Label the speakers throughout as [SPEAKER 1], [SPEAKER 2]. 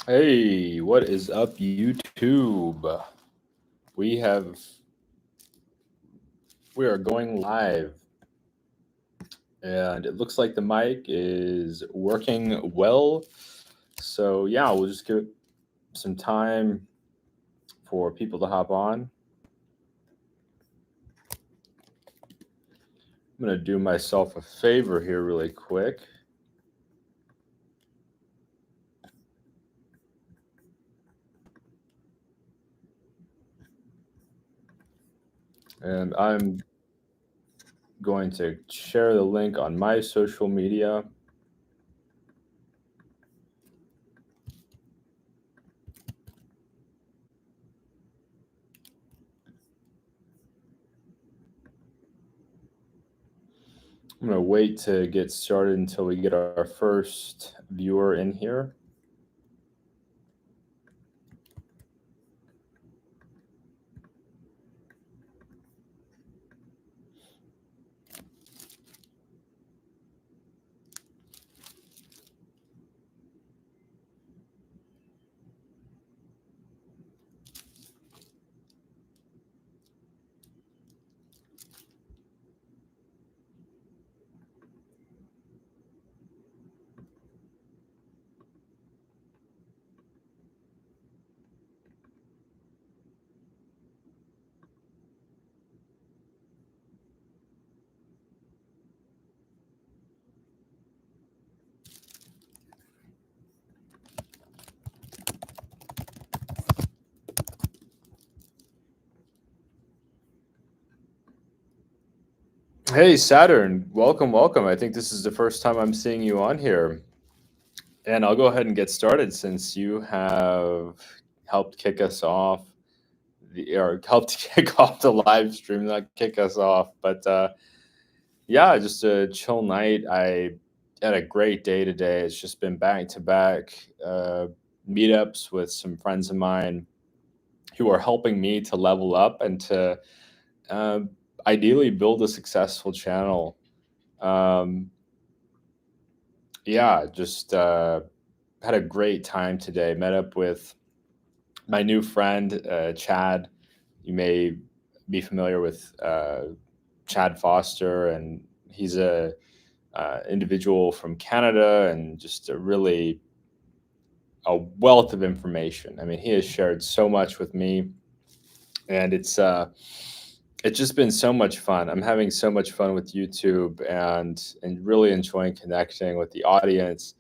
[SPEAKER 1] Hey, what is up, YouTube? We have we are going live, and it looks like the mic is working well. So yeah, we'll just give it some time for people to hop on. I'm gonna do myself a favor here, really quick. And I'm going to share the link on my social media. I'm gonna wait to get started until we get our first viewer in here. Hey, Saturn, welcome, welcome. I think this is the first time I'm seeing you on here. And I'll go ahead and get started since you have helped kick us off or helped kick off the live stream, not kick us off. But yeah, just a chill night. I had a great day today. It's just been back to back meetups with some friends of mine who are helping me to level up and to uh, ideally build a successful channel. Um, yeah, just had a great time today. Met up with my new friend, Chad. You may be familiar with Chad Foster, and he's a individual from Canada and just a wealth of information. I mean, he has shared so much with me, and it's just been so much fun. I'm having so much fun with YouTube and really enjoying connecting with the audience.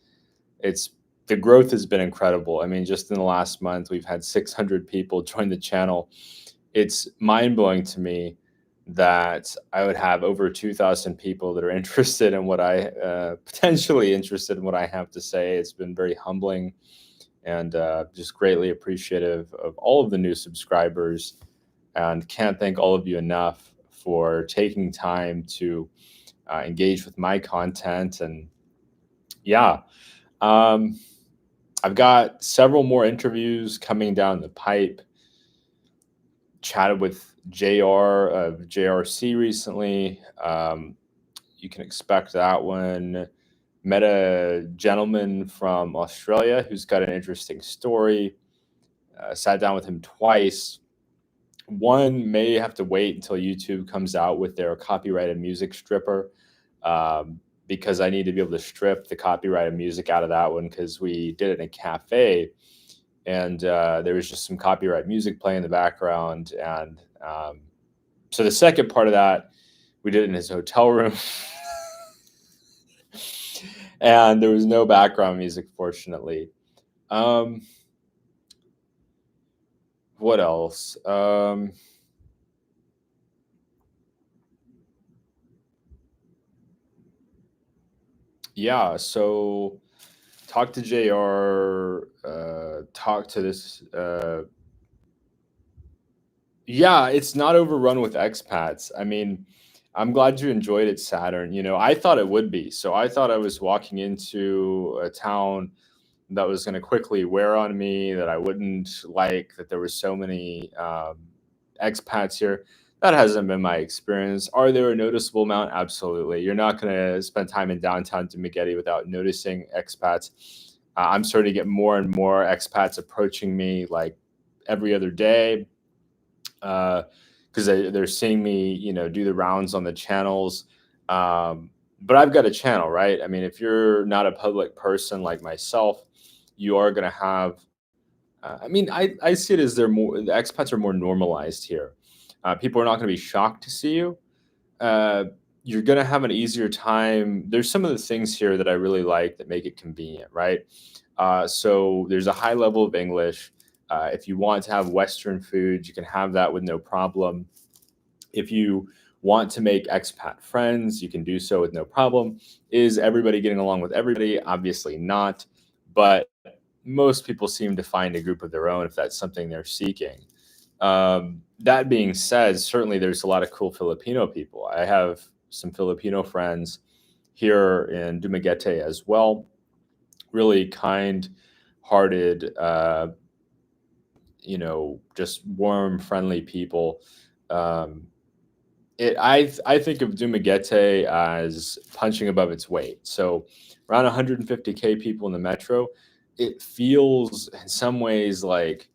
[SPEAKER 1] It's The growth has been incredible. I mean, just in the last month, we've had 600 people join the channel. It's mind blowing to me that I would have over 2,000 people that are interested in what I potentially interested in what I have to say. It's been very humbling and just greatly appreciative of all of the new subscribers, and can't thank all of you enough for taking time to engage with my content. And yeah, um, I've got several more interviews coming down the pipe. Chatted with JR of JRC recently. You can expect that one. Met a gentleman from Australia who's got an interesting story. Sat down with him twice. One may have to wait until YouTube comes out with their copyrighted music stripper, because I need to be able to strip the copyrighted music out of that one because we did it in a cafe, and there was just some copyright music playing in the background. And so the second part of that, we did it in his hotel room, and there was no background music, fortunately. Um, what else? Yeah, so talk to JR, talk to this. Yeah, it's not overrun with expats. I mean, I'm glad you enjoyed it, Saturn. You know, I thought it would be. So I thought I was walking into a town that was going to quickly wear on me, that I wouldn't like, that there were so many expats here. That hasn't been my experience. Are there a noticeable amount? Absolutely. You're not going to spend time in downtown Dumaguete without noticing expats. I'm starting to get more and more expats approaching me like every other day, because they're seeing me, do the rounds on the channels. But I've got a channel, right? I mean, if you're not a public person like myself, you are going to have. I mean, I see it as the expats are more normalized here. People are not going to be shocked to see you. Uh, you're going to have an easier time. There's some of the things here that I really like that make it convenient, right? So there's a high level of English. If you want to have Western food, you can have that with no problem. If you want to make expat friends, you can do so with no problem. Is everybody getting along with everybody? Obviously not. But most people seem to find a group of their own if that's something they're seeking. That being said, certainly there's a lot of cool Filipino people. I have some Filipino friends here in Dumaguete as well. Really kind hearted, just warm, friendly people. Um, I think of Dumaguete as punching above its weight. So around 150K people in the metro, it feels in some ways like,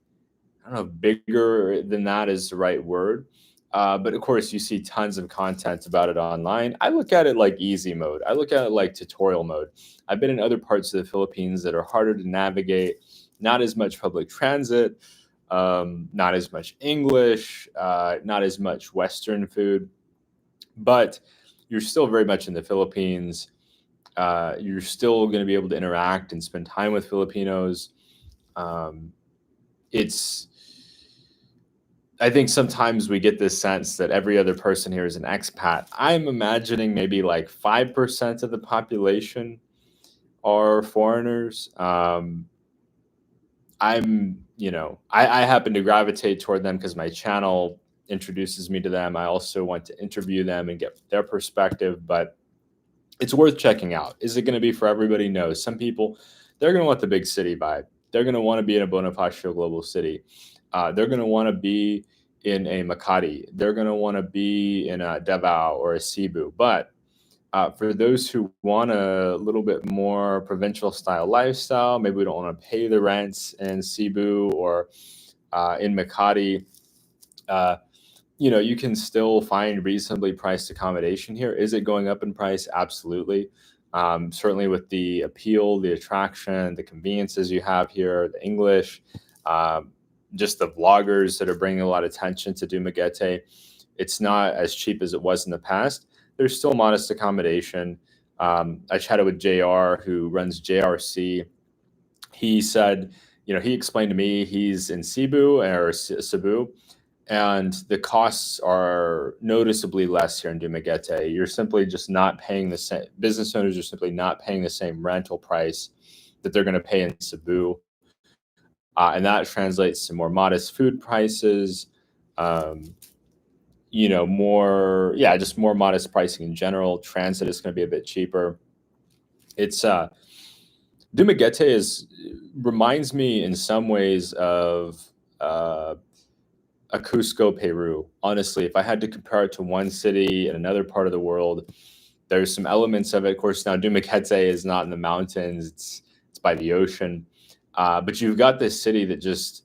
[SPEAKER 1] I don't know if bigger than that is the right word. But of course, you see tons of content about it online. I look at it like easy mode. I look at it like tutorial mode. I've been in other parts of the Philippines that are harder to navigate, not as much public transit, not as much English, not as much Western food, but you're still very much in the Philippines. You're still going to be able to interact and spend time with Filipinos. Um, it's I think sometimes we get this sense that every other person here is an expat. I'm imagining maybe like 5% of the population are foreigners. I happen to gravitate toward them because my channel introduces me to them. I also want to interview them and get their perspective, but it's worth checking out. Is it going to be for everybody? No. Some people, they're going to want the big city vibe. They're going to want to be in a Bonifacio global city. They're going to want to be in a Makati. They're going to want to be in a Davao or a Cebu. But for those who want a little bit more provincial style lifestyle, maybe we don't want to pay the rents in Cebu or in Makati. Uh, you can still find reasonably priced accommodation here. Is it going up in price? Absolutely. Certainly with the appeal, the attraction, the conveniences you have here, the English, um, just the vloggers that are bringing a lot of attention to Dumaguete. It's not as cheap as it was in the past. There's still modest accommodation. I chatted with JR, who runs JRC. He said, he explained to me he's in Cebu, and the costs are noticeably less here in Dumaguete. You're simply just not paying the same. Business owners are simply not paying the same rental price that they're going to pay in Cebu, and that translates to more modest food prices. Um, just more modest pricing in general. Transit is going to be a bit cheaper. It's Dumaguete reminds me in some ways of a Cusco, Peru. Honestly, if I had to compare it to one city in another part of the world, there's some elements of it. Of course, now Dumaguete is not in the mountains; it's by the ocean. But you've got this city that just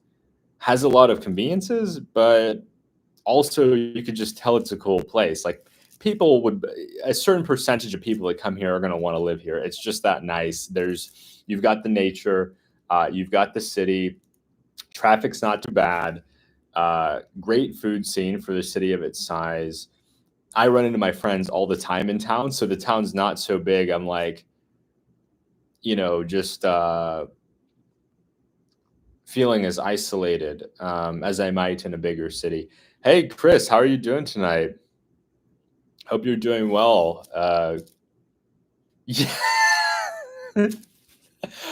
[SPEAKER 1] has a lot of conveniences, but also you could just tell it's a cool place. Like a certain percentage of people that come here are going to want to live here. It's just that nice. You've got the nature, you've got the city, traffic's not too bad, great food scene for the city of its size. I run into my friends all the time in town, so the town's not so big. I'm like, just feeling as isolated as I might in a bigger city. Hey, Chris, how are you doing tonight? Hope you're doing well. Yeah.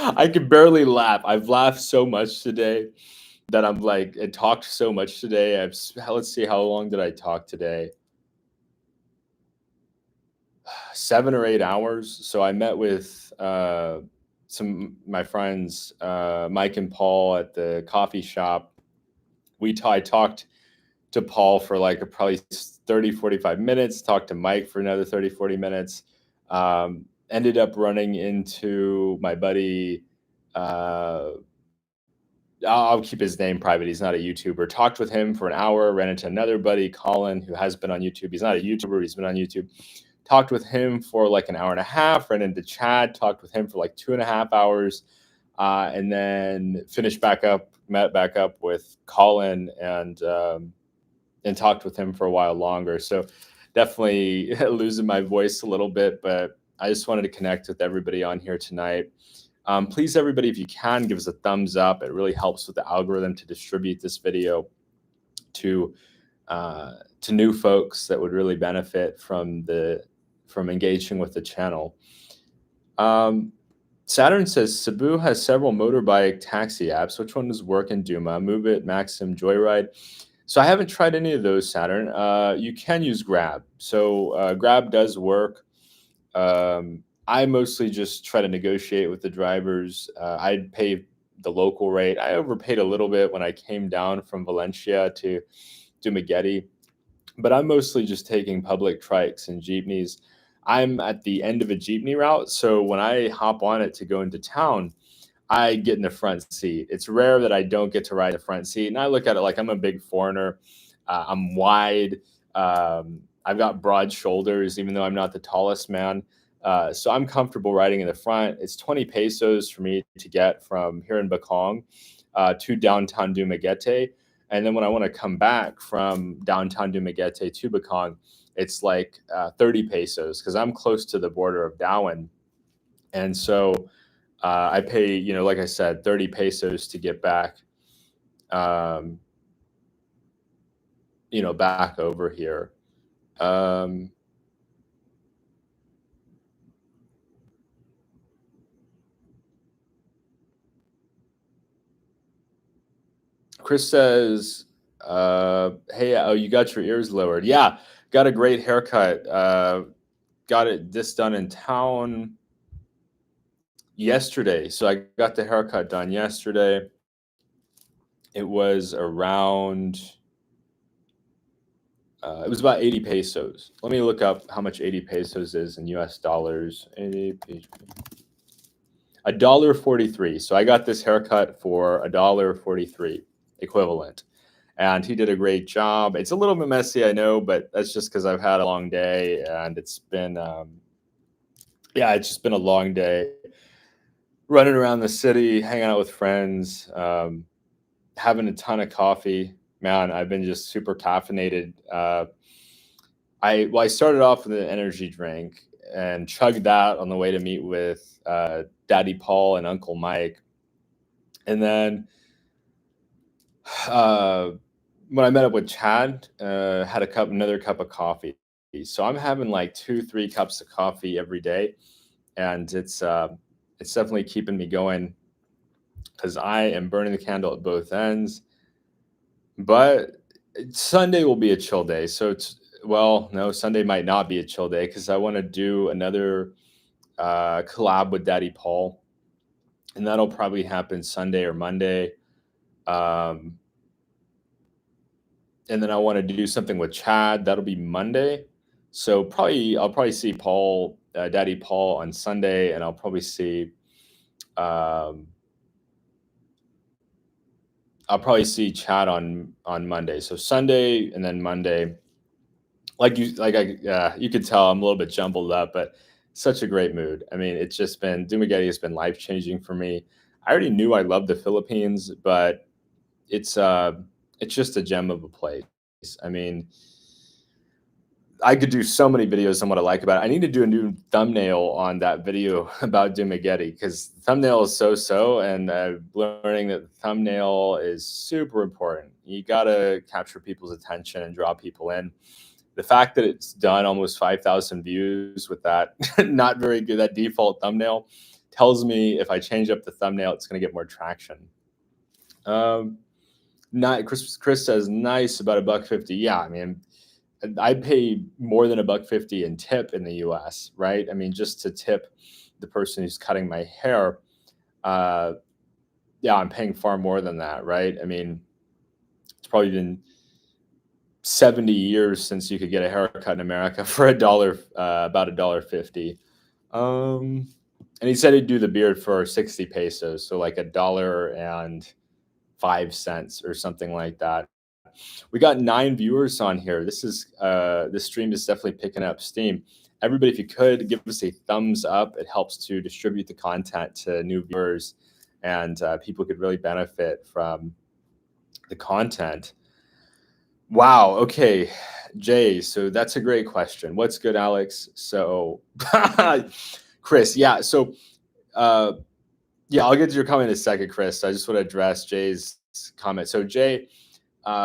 [SPEAKER 1] I can barely laugh. I've laughed so much today that I'm like, and talked so much today. Let's see, how long did I talk today? 7 or 8 hours. So I met with some my friends, Mike and Paul, at the coffee shop. I talked to Paul for like probably 30, 45 minutes, talked to Mike for another 30, 40 minutes. Ended up running into my buddy uh, I'll keep his name private. He's not a YouTuber. Talked with him for an hour. Ran into another buddy, Colin, who has been on YouTube. He's not a YouTuber. He's been on YouTube. Talked with him for like an hour and a half. Ran into Chad. Talked with him for like 2.5 hours, and then finished back up. Met back up with Colin and talked with him for a while longer. So definitely losing my voice a little bit, but I just wanted to connect with everybody on here tonight. Please, everybody, if you can, give us a thumbs up. It really helps with the algorithm to distribute this video to new folks that would really benefit from engaging with the channel. Saturn says Cebu has several motorbike taxi apps. Which one does work in Duma? Move It, Maxim, Joyride. So I haven't tried any of those, Saturn. You can use Grab. So Grab does work. I mostly just try to negotiate with the drivers. I'd pay the local rate. I overpaid a little bit when I came down from Valencia to Dumaguete, but I'm mostly just taking public trikes and jeepneys. I'm at the end of a jeepney route, so when I hop on it to go into town, I get in the front seat. It's rare that I don't get to ride the front seat, and I look at it like I'm a big foreigner. I'm wide. I've got broad shoulders, even though I'm not the tallest man. So I'm comfortable riding in the front. It's 20 pesos for me to get from here in Bacong to downtown Dumaguete. And then when I want to come back from downtown Dumaguete to Bacong, it's like 30 pesos because I'm close to the border of Darwin. And so I pay, like I said, 30 pesos to get back, back over here. Chris says, hey, oh, you got your ears lowered. Yeah, got a great haircut. Got this done in town yesterday. So I got the haircut done yesterday. It was around, it was about 80 pesos. Let me look up how much 80 pesos is in US dollars. 80 pesos. $1.43. So I got this haircut for $1.43 equivalent. And he did a great job. It's a little bit messy, I know, but that's just because I've had a long day and it's been, it's just been a long day. Running around the city, hanging out with friends, having a ton of coffee. Man, I've been just super caffeinated. I started off with an energy drink and chugged that on the way to meet with Daddy Paul and Uncle Mike. And then when I met up with Chad, had another cup of coffee. So I'm having like 2-3 cups of coffee every day, and it's definitely keeping me going because I am burning the candle at both ends. But Sunday will be a chill day. So no, Sunday might not be a chill day because I want to do another collab with Daddy Paul, and that'll probably happen Sunday or Monday. And then I want to do something with Chad. That'll be Monday. So I'll probably see Paul, Daddy Paul, on Sunday, and I'll probably see Chad on Monday. So Sunday and then Monday. You could tell I'm a little bit jumbled up, but such a great mood. I mean, it's just been Dumaguete has been life-changing for me. I already knew I loved the Philippines, but it's just a gem of a place. I mean, I could do so many videos on what I like about it. I need to do a new thumbnail on that video about Dumaguete because the thumbnail is so, and learning that the thumbnail is super important. You got to capture people's attention and draw people in. The fact that it's done almost 5,000 views with that not very good, that default thumbnail tells me if I change up the thumbnail, it's going to get more traction. Chris says nice about $1.50. Yeah, I mean, I pay more than $1.50 in tip in the US, right? I mean, just to tip the person who's cutting my hair, I'm paying far more than that, right? I mean, it's probably been 70 years since you could get a haircut in America for about $1.50. And And he said he'd do the beard for 60 pesos, so like $1.05 or something like that. We got 9 viewers on here. This stream is definitely picking up steam. Everybody, if you could give us a thumbs up, it helps to distribute the content to new viewers, and people could really benefit from the content. Wow. Okay, Jay. So that's a great question. What's good, Alex? So, Chris. Yeah. So, yeah, I'll get to your comment in a second, Chris. I just want to address Jay's comment. So, Jay,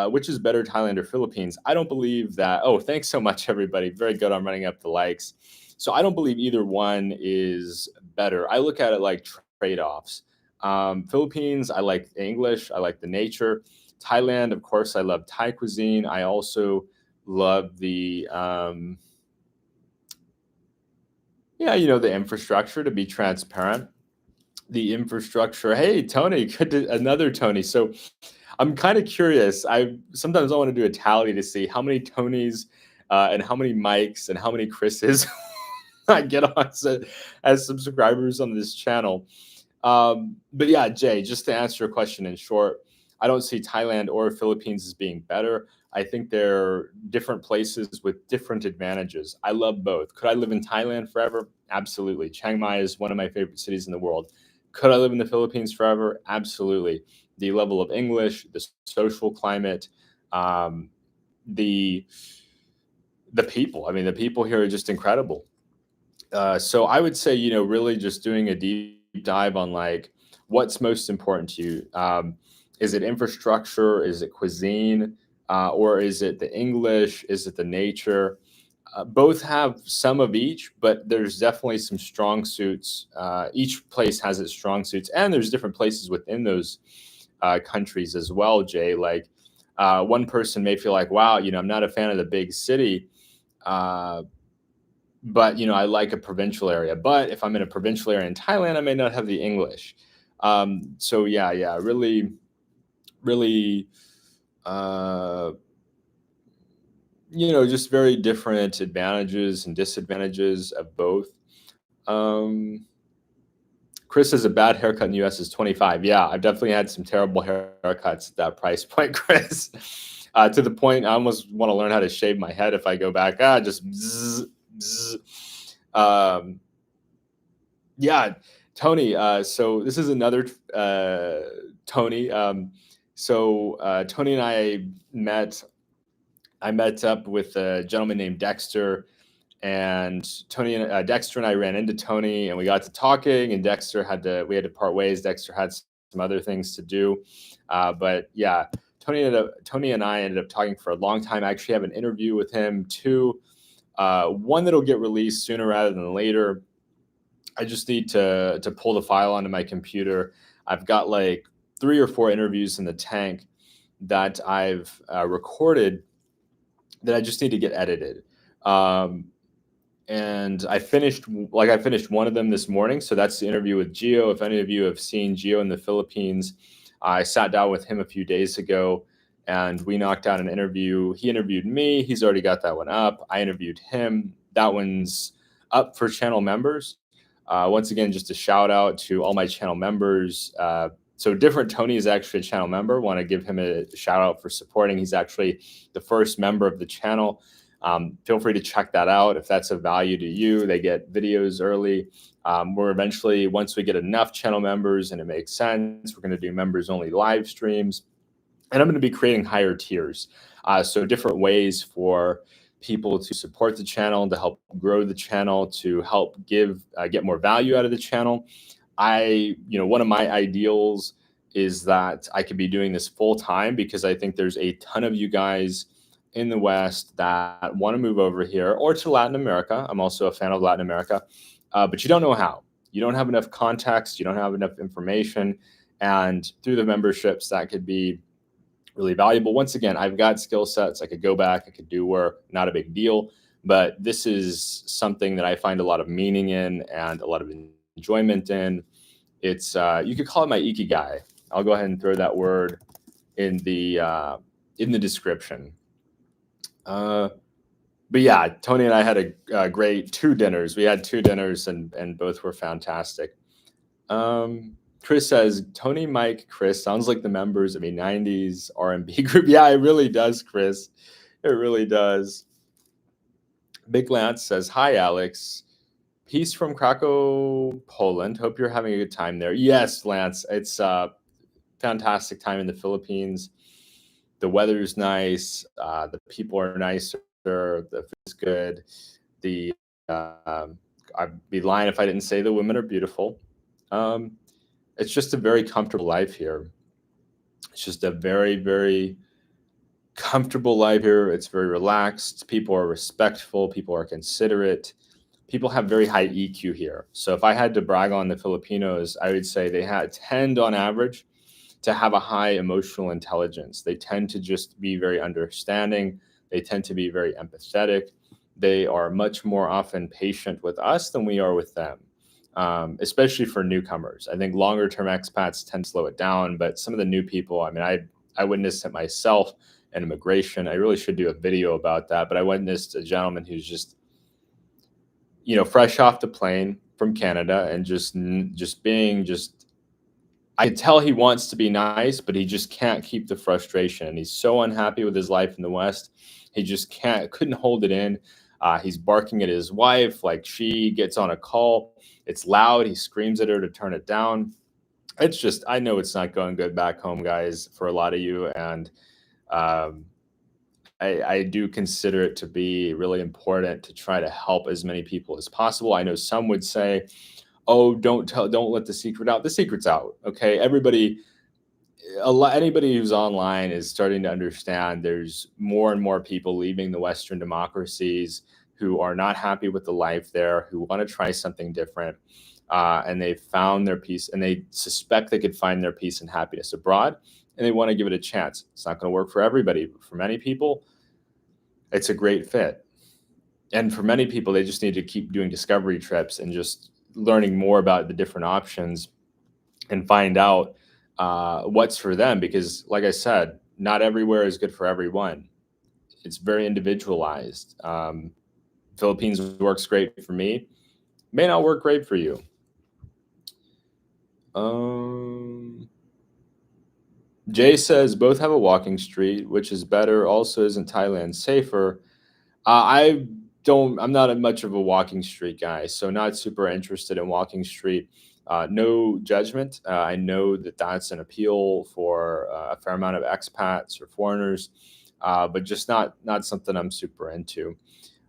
[SPEAKER 1] which is better, Thailand or Philippines? I don't believe that. Oh, thanks so much, everybody. Very good on running up the likes. So I don't believe either one is better. I look at it like trade-offs. Philippines, I like English. I like the nature. Thailand, of course, I love Thai cuisine. I also love the, the infrastructure, to be transparent. The infrastructure. Hey, Tony, another Tony. So I'm kind of curious. Sometimes I want to do a tally to see how many Tonys and how many Mikes and how many Chris's I get on as subscribers on this channel. But yeah, Jay, just to answer your question in short, I don't see Thailand or Philippines as being better. I think they're different places with different advantages. I love both. Could I live in Thailand forever? Absolutely. Chiang Mai is one of my favorite cities in the world. Could I live in the Philippines forever? Absolutely. The level of English, the social climate, the people. I mean, the people here are just incredible. So I would say, really just doing a deep dive on like what's most important to you. Is it infrastructure? Is it cuisine? Or is it the English? Is it the nature? Both have some of each, but there's definitely some strong suits. Each place has its strong suits, and there's different places within those countries as well, Jay. Like one person may feel like, wow, I'm not a fan of the big city, but I like a provincial area. But if I'm in a provincial area in Thailand, I may not have the English. So yeah, really, really, just very different advantages and disadvantages of both. Chris says a bad haircut in the US is 25. Yeah, I've definitely had some terrible haircuts at that price point, Chris. To the point I almost want to learn how to shave my head if I go back. Just bzz, bzz. Yeah, Tony. So this is another Tony. Tony and I met up with a gentleman named Dexter, and Tony and Dexter and I ran into Tony, and we got to talking, and we had to part ways. Dexter had some other things to do, but yeah, Tony and I ended up talking for a long time. I actually have an interview with him too, one that'll get released sooner rather than later. I just need to pull the file onto my computer. I've got like 3 or 4 interviews in the tank that I've recorded that I just need to get edited. And I finished one of them this morning. So that's the interview with Gio. If any of you have seen Gio in the Philippines, I sat down with him a few days ago and we knocked out an interview. He interviewed me. He's already got that one up. I interviewed him. That one's up for channel members. Once again, just a shout out to all my channel members. So Different Tony is actually a channel member. Want to give him a shout out for supporting. He's actually the first member of the channel. Feel free to check that out if that's of value to you. They get videos early. We're eventually, once we get enough channel members and it makes sense, we're going to do members only live streams. And I'm going to be creating higher tiers. So different ways for people to support the channel, to help grow the channel, to help get more value out of the channel. One of my ideals is that I could be doing this full time, because I think there's a ton of you guys in the West that want to move over here or to Latin America. I'm also a fan of Latin America, but you don't know how. You don't have enough context. You don't have enough information. And through the memberships, that could be really valuable. Once again, I've got skill sets. I could go back. I could do work. Not a big deal. But this is something that I find a lot of meaning in and a lot of enjoyment in. It's you could call it my ikigai. I'll go ahead and throw that word in the description. But yeah, Tony and I had a great two dinners. We had two dinners, and both were fantastic. Chris says Tony, Mike, Chris sounds like the members of a '90s R&B group. Yeah, it really does, Chris. It really does. Big Lance says, "Hi, Alex. Peace from Krakow, Poland. Hope you're having a good time there." Yes, Lance. It's a fantastic time in the Philippines. The weather's nice. The people are nicer. The food's good. The I'd be lying if I didn't say the women are beautiful. Um, it's just a very comfortable life here. It's just a very, very comfortable life here. It's very relaxed. People are respectful. People are considerate. People have very high EQ here. So if I had to brag on the Filipinos, I would say they tend on average to have a high emotional intelligence. They tend to just be very understanding. They tend to be very empathetic. They are much more often patient with us than we are with them, especially for newcomers. I think longer term expats tend to slow it down, but some of the new people, I mean, I witnessed it myself in immigration. I really should do a video about that, but I witnessed a gentleman who's just, fresh off the plane from Canada and just being just I could tell he wants to be nice, but he just can't keep the frustration. And he's so unhappy with his life in the West. He just couldn't hold it in. He's barking at his wife like she gets on a call. It's loud. He screams at her to turn it down. It's just, I know it's not going good back home, guys, for a lot of you. And um, I do consider it to be really important to try to help as many people as possible. I know some would say, "Oh, don't let the secret out." The secret's out. Okay, anybody who's online is starting to understand there's more and more people leaving the Western democracies who are not happy with the life there, who want to try something different, and they found their peace, and they suspect they could find their peace and happiness abroad, and they want to give it a chance. It's not going to work for everybody, but for many people, it's a great fit. And for many people, they just need to keep doing discovery trips and just learning more about the different options and find out what's for them. Because, like I said, not everywhere is good for everyone. It's very individualized. Philippines works great for me, may not work great for you. Jay says both have a walking street, which is better. Also, isn't Thailand safer? I don't. I'm not much of a walking street guy, so not super interested in walking street. No judgment. I know that that's an appeal for a fair amount of expats or foreigners, but just not something I'm super into.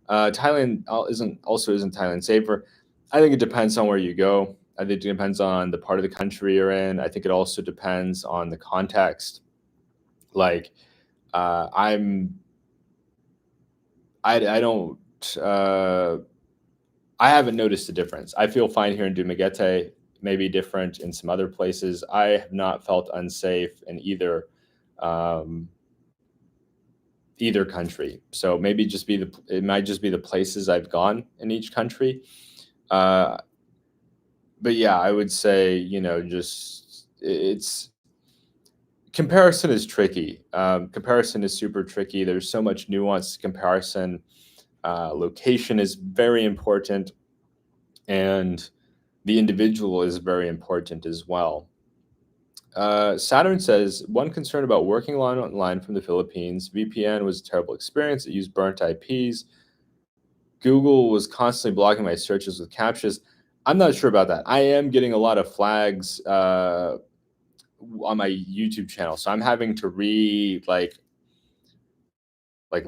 [SPEAKER 1] Thailand isn't Thailand safer. I think it depends on where you go. I think it depends on the part of the country you're in. I think it also depends on the context. Like, I'm I don't I haven't noticed a difference. I feel fine here in Dumaguete, maybe different in some other places. I have not felt unsafe in um, either country. So maybe it might just be the places I've gone in each country. Uh, but yeah, I would say, just it's comparison is tricky. Comparison is super tricky. There's so much nuance to comparison. Location is very important, and the individual is very important as well. Saturn says one concern about working online from the Philippines. VPN was a terrible experience. It used burnt IPs. Google was constantly blocking my searches with captchas. I'm not sure about that. I am getting a lot of flags on my YouTube channel, so I'm having to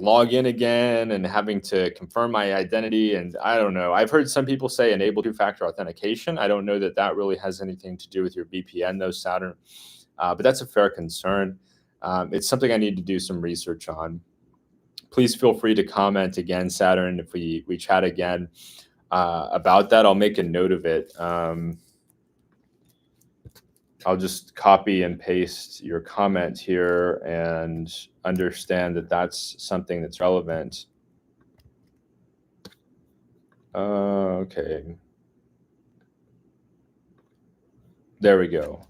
[SPEAKER 1] log in again and having to confirm my identity. And I don't know. I've heard some people say enable two-factor authentication. I don't know that that really has anything to do with your VPN, though, Saturn. But that's a fair concern. It's something I need to do some research on. Please feel free to comment again, Saturn, if we chat again about that. I'll make a note of it. I'll just copy and paste your comment here and understand that that's something that's relevant. Okay. There we go.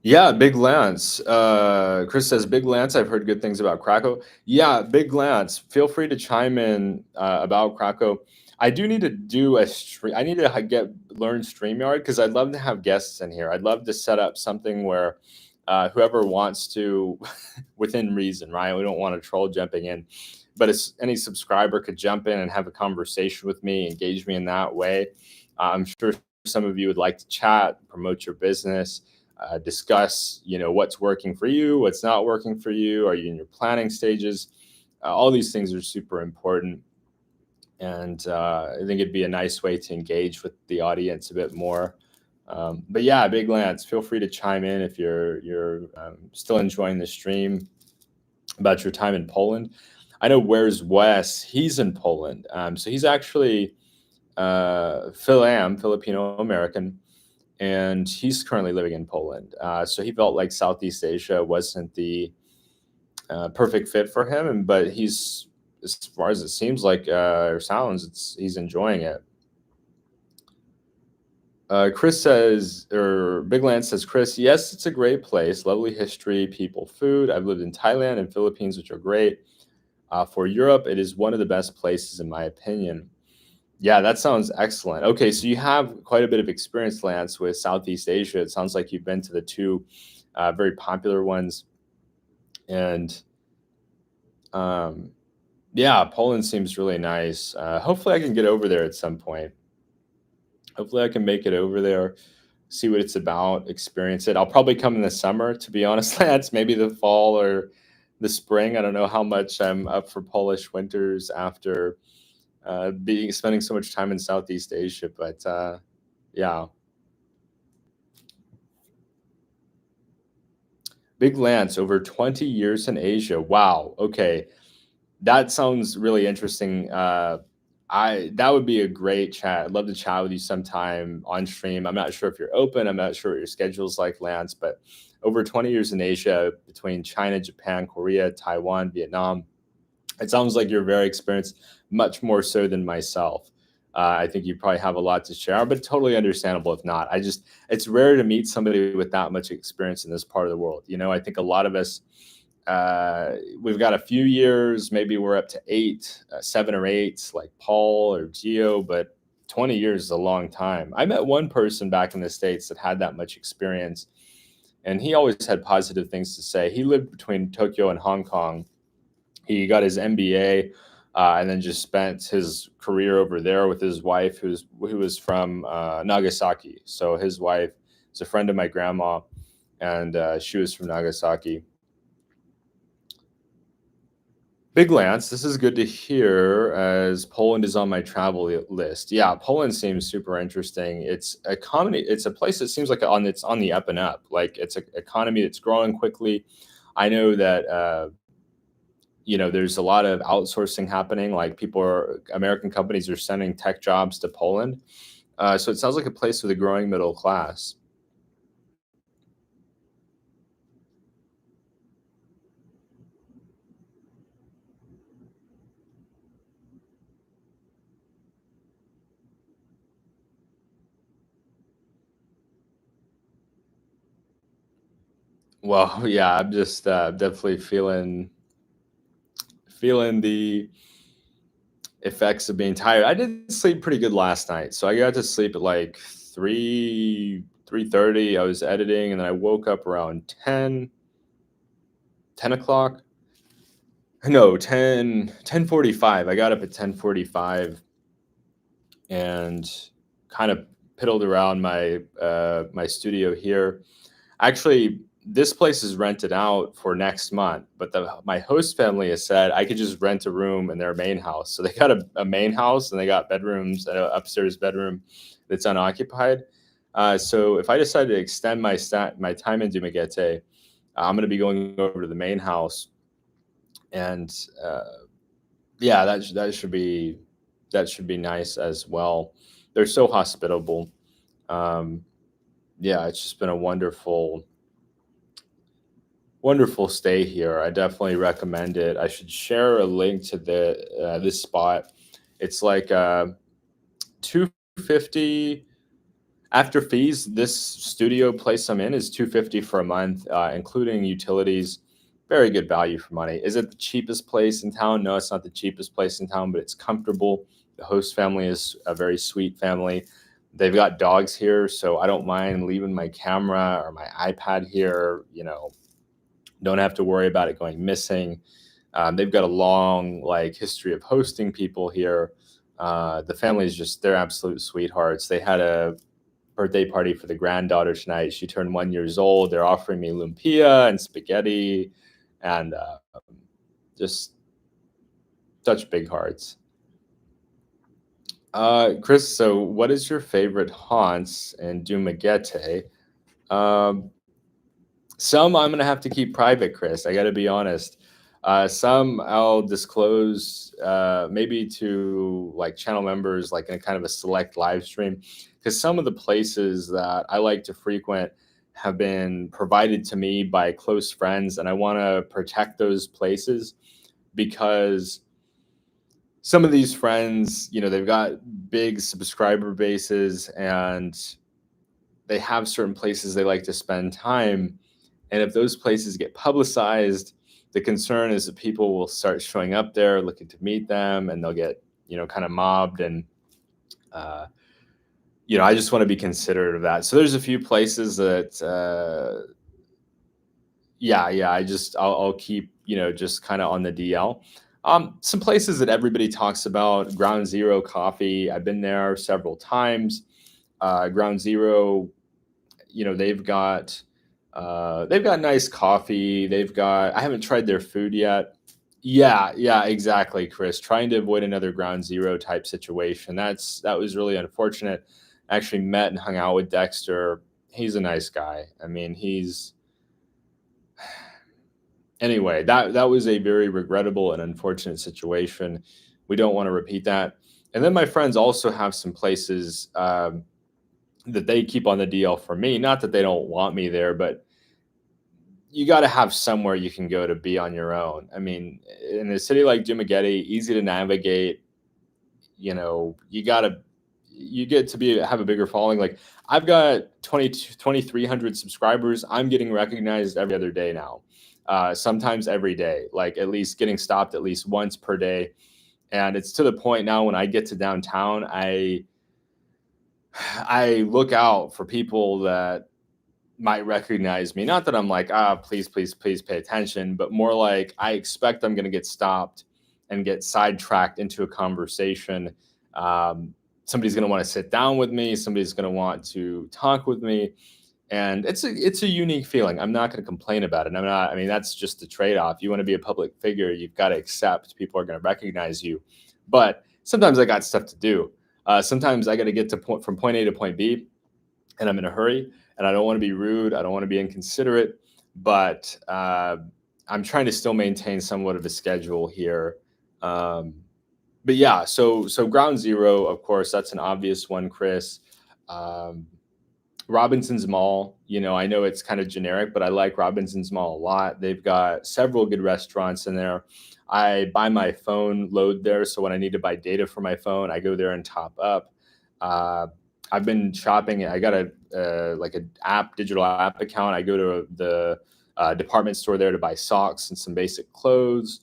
[SPEAKER 1] Yeah, Big Lance. Chris says Big Lance. I've heard good things about Krakow. Yeah, Big Lance. Feel free to chime in about Krakow. I do need to do a stream. I need to get learn Streamyard because I'd love to have guests in here. I'd love to set up something where whoever wants to, within reason, right? We don't want a troll jumping in, but it's, any subscriber could jump in and have a conversation with me, engage me in that way. I'm sure some of you would like to chat, promote your business, discuss, what's working for you, what's not working for you. Are you in your planning stages? All these things are super important, and I think it'd be a nice way to engage with the audience a bit more. But yeah, Big Lance, feel free to chime in if you're still enjoying the stream about your time in Poland. I know Where's Wes. He's in Poland, so he's actually Filipino American, and he's currently living in Poland. So he felt like Southeast Asia wasn't the perfect fit for him, but he's, as far as it seems like or sounds, he's enjoying it. Chris says, or Big Lance says, Chris, yes, it's a great place, lovely history, people, food. I've lived in Thailand and Philippines, which are great. For Europe, it is one of the best places, in my opinion. Yeah, that sounds excellent. Okay, so you have quite a bit of experience, Lance, with Southeast Asia. It sounds like you've been to the two very popular ones. And yeah, Poland seems really nice. Hopefully, I can get over there at some point. Hopefully, I can make it over there, see what it's about, experience it. I'll probably come in the summer, to be honest, Lance, maybe the fall or the spring. I don't know how much I'm up for Polish winters after being spending so much time in Southeast Asia, but yeah. Big Lance, over 20 years in Asia. Wow. Okay. That sounds really interesting. I that would be a great chat. I'd love to chat with you sometime on stream. I'm not sure if you're open. I'm not sure what your schedule's like, Lance, but over 20 years in Asia between China, Japan, Korea, Taiwan, Vietnam. It sounds like you're very experienced, much more so than myself. I think you probably have a lot to share, but totally understandable if not. It's rare to meet somebody with that much experience in this part of the world. I think a lot of us, we've got a few years, maybe we're up to 7 or 8, like Paul or Geo, but 20 years is a long time. I met one person back in the States that had that much experience, and he always had positive things to say. He lived between Tokyo and Hong Kong. He got his MBA, and then just spent his career over there with his wife, who was from Nagasaki. So his wife is a friend of my grandma, and she was from Nagasaki. Big Lance, this is good to hear, as Poland is on my travel list. Yeah, Poland seems super interesting. It's a economy. It's a place that seems like it's on the up and up. Like it's an economy that's growing quickly. I know that there's a lot of outsourcing happening. Like American companies are sending tech jobs to Poland. So it sounds like a place with a growing middle class. Well, yeah, I'm just definitely feeling the effects of being tired. I did sleep pretty good last night, so I got to sleep at like 3:30. I was editing, and then I woke up around 10 o'clock. No, 10:45. I got up at 10:45 and kind of piddled around my studio here. Actually, this place is rented out for next month, but my host family has said I could just rent a room in their main house. So they got a main house, and they got bedrooms, an upstairs bedroom that's unoccupied. So if I decide to extend my time in Dumaguete, I'm going to be going over to the main house, and yeah, that should be nice as well. They're so hospitable. Um, yeah, it's just been a wonderful stay here. I definitely recommend it. I should share a link to this spot. It's like 250. After fees, this studio place I'm in is 250 for a month, including utilities. Very good value for money. Is it the cheapest place in town? No, it's not the cheapest place in town, but it's comfortable. The host family is a very sweet family. They've got dogs here, so I don't mind leaving my camera or my iPad here. Don't have to worry about it going missing. They've got a long history of hosting people here. The family is they're absolute sweethearts. They had a birthday party for the granddaughter tonight. She turned 1 years old. They're offering me lumpia and spaghetti, and just such big hearts. Chris, so what is your favorite haunts in Dumaguete? Um, some I'm gonna have to keep private, Chris. I got to be honest. Some I'll disclose, maybe to channel members, like in a kind of a select live stream, because some of the places that I like to frequent have been provided to me by close friends, and I want to protect those places because some of these friends, they've got big subscriber bases and they have certain places they like to spend time. And if those places get publicized, the concern is that people will start showing up there looking to meet them and they'll get, kind of mobbed. And, uh, I just want to be considerate of that. So there's a few places that, yeah, I'll keep, just kind of on the DL. Some places that everybody talks about, Ground Zero Coffee. I've been there several times. Ground Zero, they've got nice coffee. I haven't tried their food yet. Yeah, exactly, Chris. Trying to avoid another Ground Zero type situation. That was really unfortunate. I actually met and hung out with Dexter. He's a nice guy. I mean, anyway, that was a very regrettable and unfortunate situation. We don't want to repeat that. And then my friends also have some places that they keep on the DL for me. Not that they don't want me there, but you got to have somewhere you can go to be on your own. I mean, in a city like Dumaguete, easy to navigate. You get to have a bigger following. Like I've got 2,300 subscribers. I'm getting recognized every other day now. Sometimes every day, like at least getting stopped at least once per day. And it's to the point now when I get to downtown, I look out for people that might recognize me. Not that I'm like, please, please, please pay attention, but more like I expect I'm going to get stopped and get sidetracked into a conversation. Somebody's going to want to sit down with me. Somebody's going to want to talk with me. And it's a unique feeling. I'm not going to complain about it. I mean, that's just the trade-off. You want to be a public figure, you've got to accept people are going to recognize you. But sometimes I got stuff to do. Sometimes I got to get from point A to point B, and I'm in a hurry, and I don't want to be rude. I don't want to be inconsiderate, but I'm trying to still maintain somewhat of a schedule here. But yeah, so Ground Zero, of course, that's an obvious one, Chris. Um, Robinson's Mall, I know it's kind of generic, but I like Robinson's Mall a lot. They've got several good restaurants in there. I buy my phone load there, so when I need to buy data for my phone, I go there and top up. Uh, I've been shopping. I got a digital app account. I go to the department store there to buy socks and some basic clothes.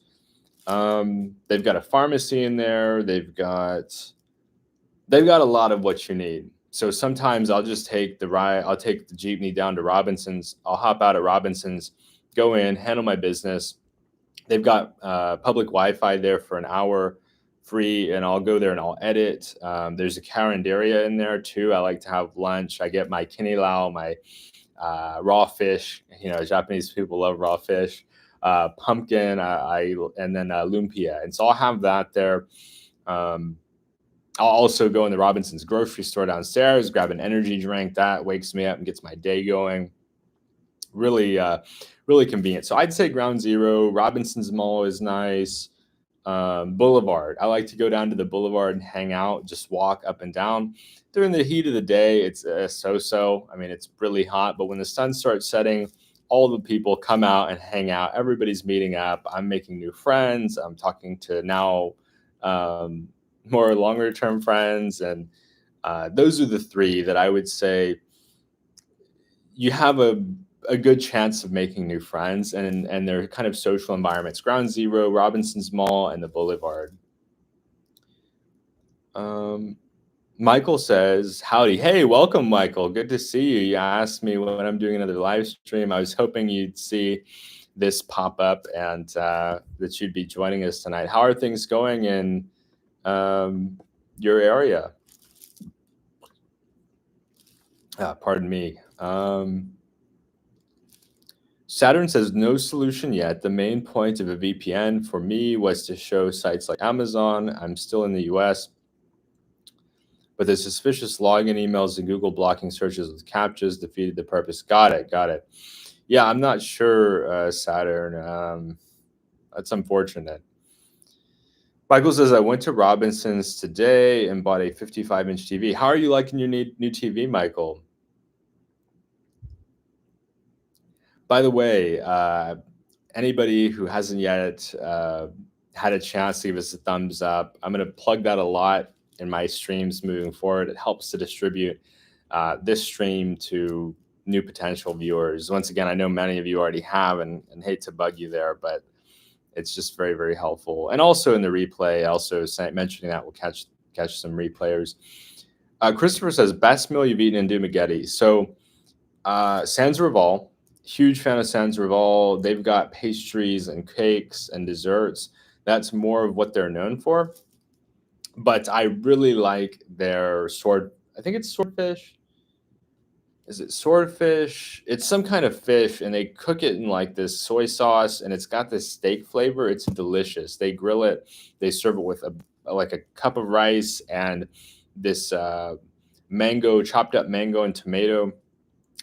[SPEAKER 1] They've got a pharmacy in there. They've got a lot of what you need. So sometimes I'll just take the ride. I'll take the jeepney down to Robinson's. I'll hop out at Robinson's, go in, handle my business. They've got public Wi-Fi there for an hour free, and I'll go there and I'll edit. There's a carinderia in there too. I like to have lunch. I get my kinilaw, my raw fish. Japanese people love raw fish. Pumpkin, and then lumpia. And so I'll have that there. I'll also go in the Robinson's grocery store downstairs, grab an energy drink. That wakes me up and gets my day going. Really, really convenient. So I'd say Ground Zero. Robinson's Mall is nice. Boulevard. I like to go down to the Boulevard and hang out, just walk up and down. During the heat of the day, it's so-so. I mean, it's really hot, but when the sun starts setting, all the people come out and hang out. Everybody's meeting up. I'm making new friends. I'm talking to now more longer term friends, and Those are the three that I would say you have a good chance of making new friends, and they're kind of social environments: Ground Zero, Robinson's Mall, and the Boulevard. Um, Michael says, "Howdy, hey, welcome, Michael. Good to see you. You asked me when I'm doing another live stream. I was hoping you'd see this pop up and that you'd be joining us tonight. How are things going in um, your area?" Pardon me. Saturn says no solution yet. The main point of a VPN for me was to show sites like Amazon. I'm still in the US, but the suspicious login emails and Google blocking searches with captchas defeated the purpose. Got it. Got it. Yeah, I'm not sure, Saturn. That's unfortunate. Michael says, I went to Robinson's today and bought a 55-inch TV. How are you liking your new TV, Michael? By the way, anybody who hasn't yet had a chance to give us a thumbs up, I'm going to plug that a lot in my streams moving forward. It helps to distribute this stream to new potential viewers. Once again, I know many of you already have, and hate to bug you there, but it's just very, very helpful. And also in the replay, also mentioning that will catch some replayers. Christopher says, best meal you've eaten in Dumagetti. So Sans Rival, huge fan of Sans Rival. They've got pastries and cakes and desserts. That's more of what they're known for. But I really like their I think it's swordfish. Is it swordfish? It's some kind of fish, and they cook it in like this soy sauce, and it's got this steak flavor. It's delicious. They grill it. They serve it with like a cup of rice and this chopped up mango and tomato.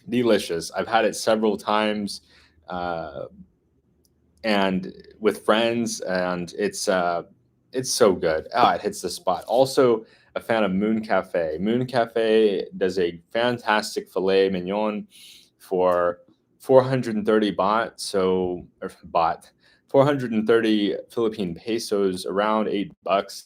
[SPEAKER 1] Delicious. I've had it several times, and with friends, and it's so good. It hits the spot. Also, a fan of Moon Cafe. Moon Cafe does a fantastic filet mignon for 430 baht, 430 Philippine pesos, around $8,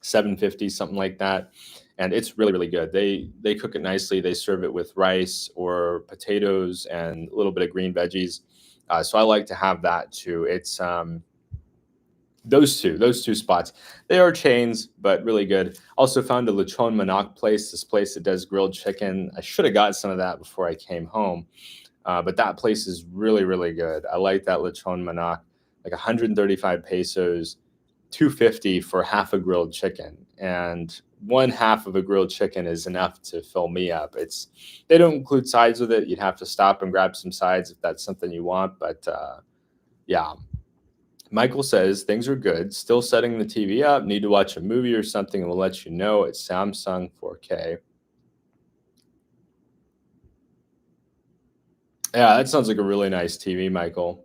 [SPEAKER 1] 750, something like that. And it's really, really good. They cook it nicely. They serve it with rice or potatoes and a little bit of green veggies. So I like to have that too. It's those two spots. They are chains, but really good. Also found a Lechon Manak place, this place that does grilled chicken. I should have got some of that before I came home. But that place is really, really good. I like that Lechon Manak, like 135 pesos, 250 for half a grilled chicken. And one half of a grilled chicken is enough to fill me up. They don't include sides with it. You'd have to stop and grab some sides if that's something you want. But yeah. Michael says things are good. Still setting the TV up. Need to watch a movie or something, and we'll let you know. It's Samsung 4K. Yeah, that sounds like a really nice TV, Michael.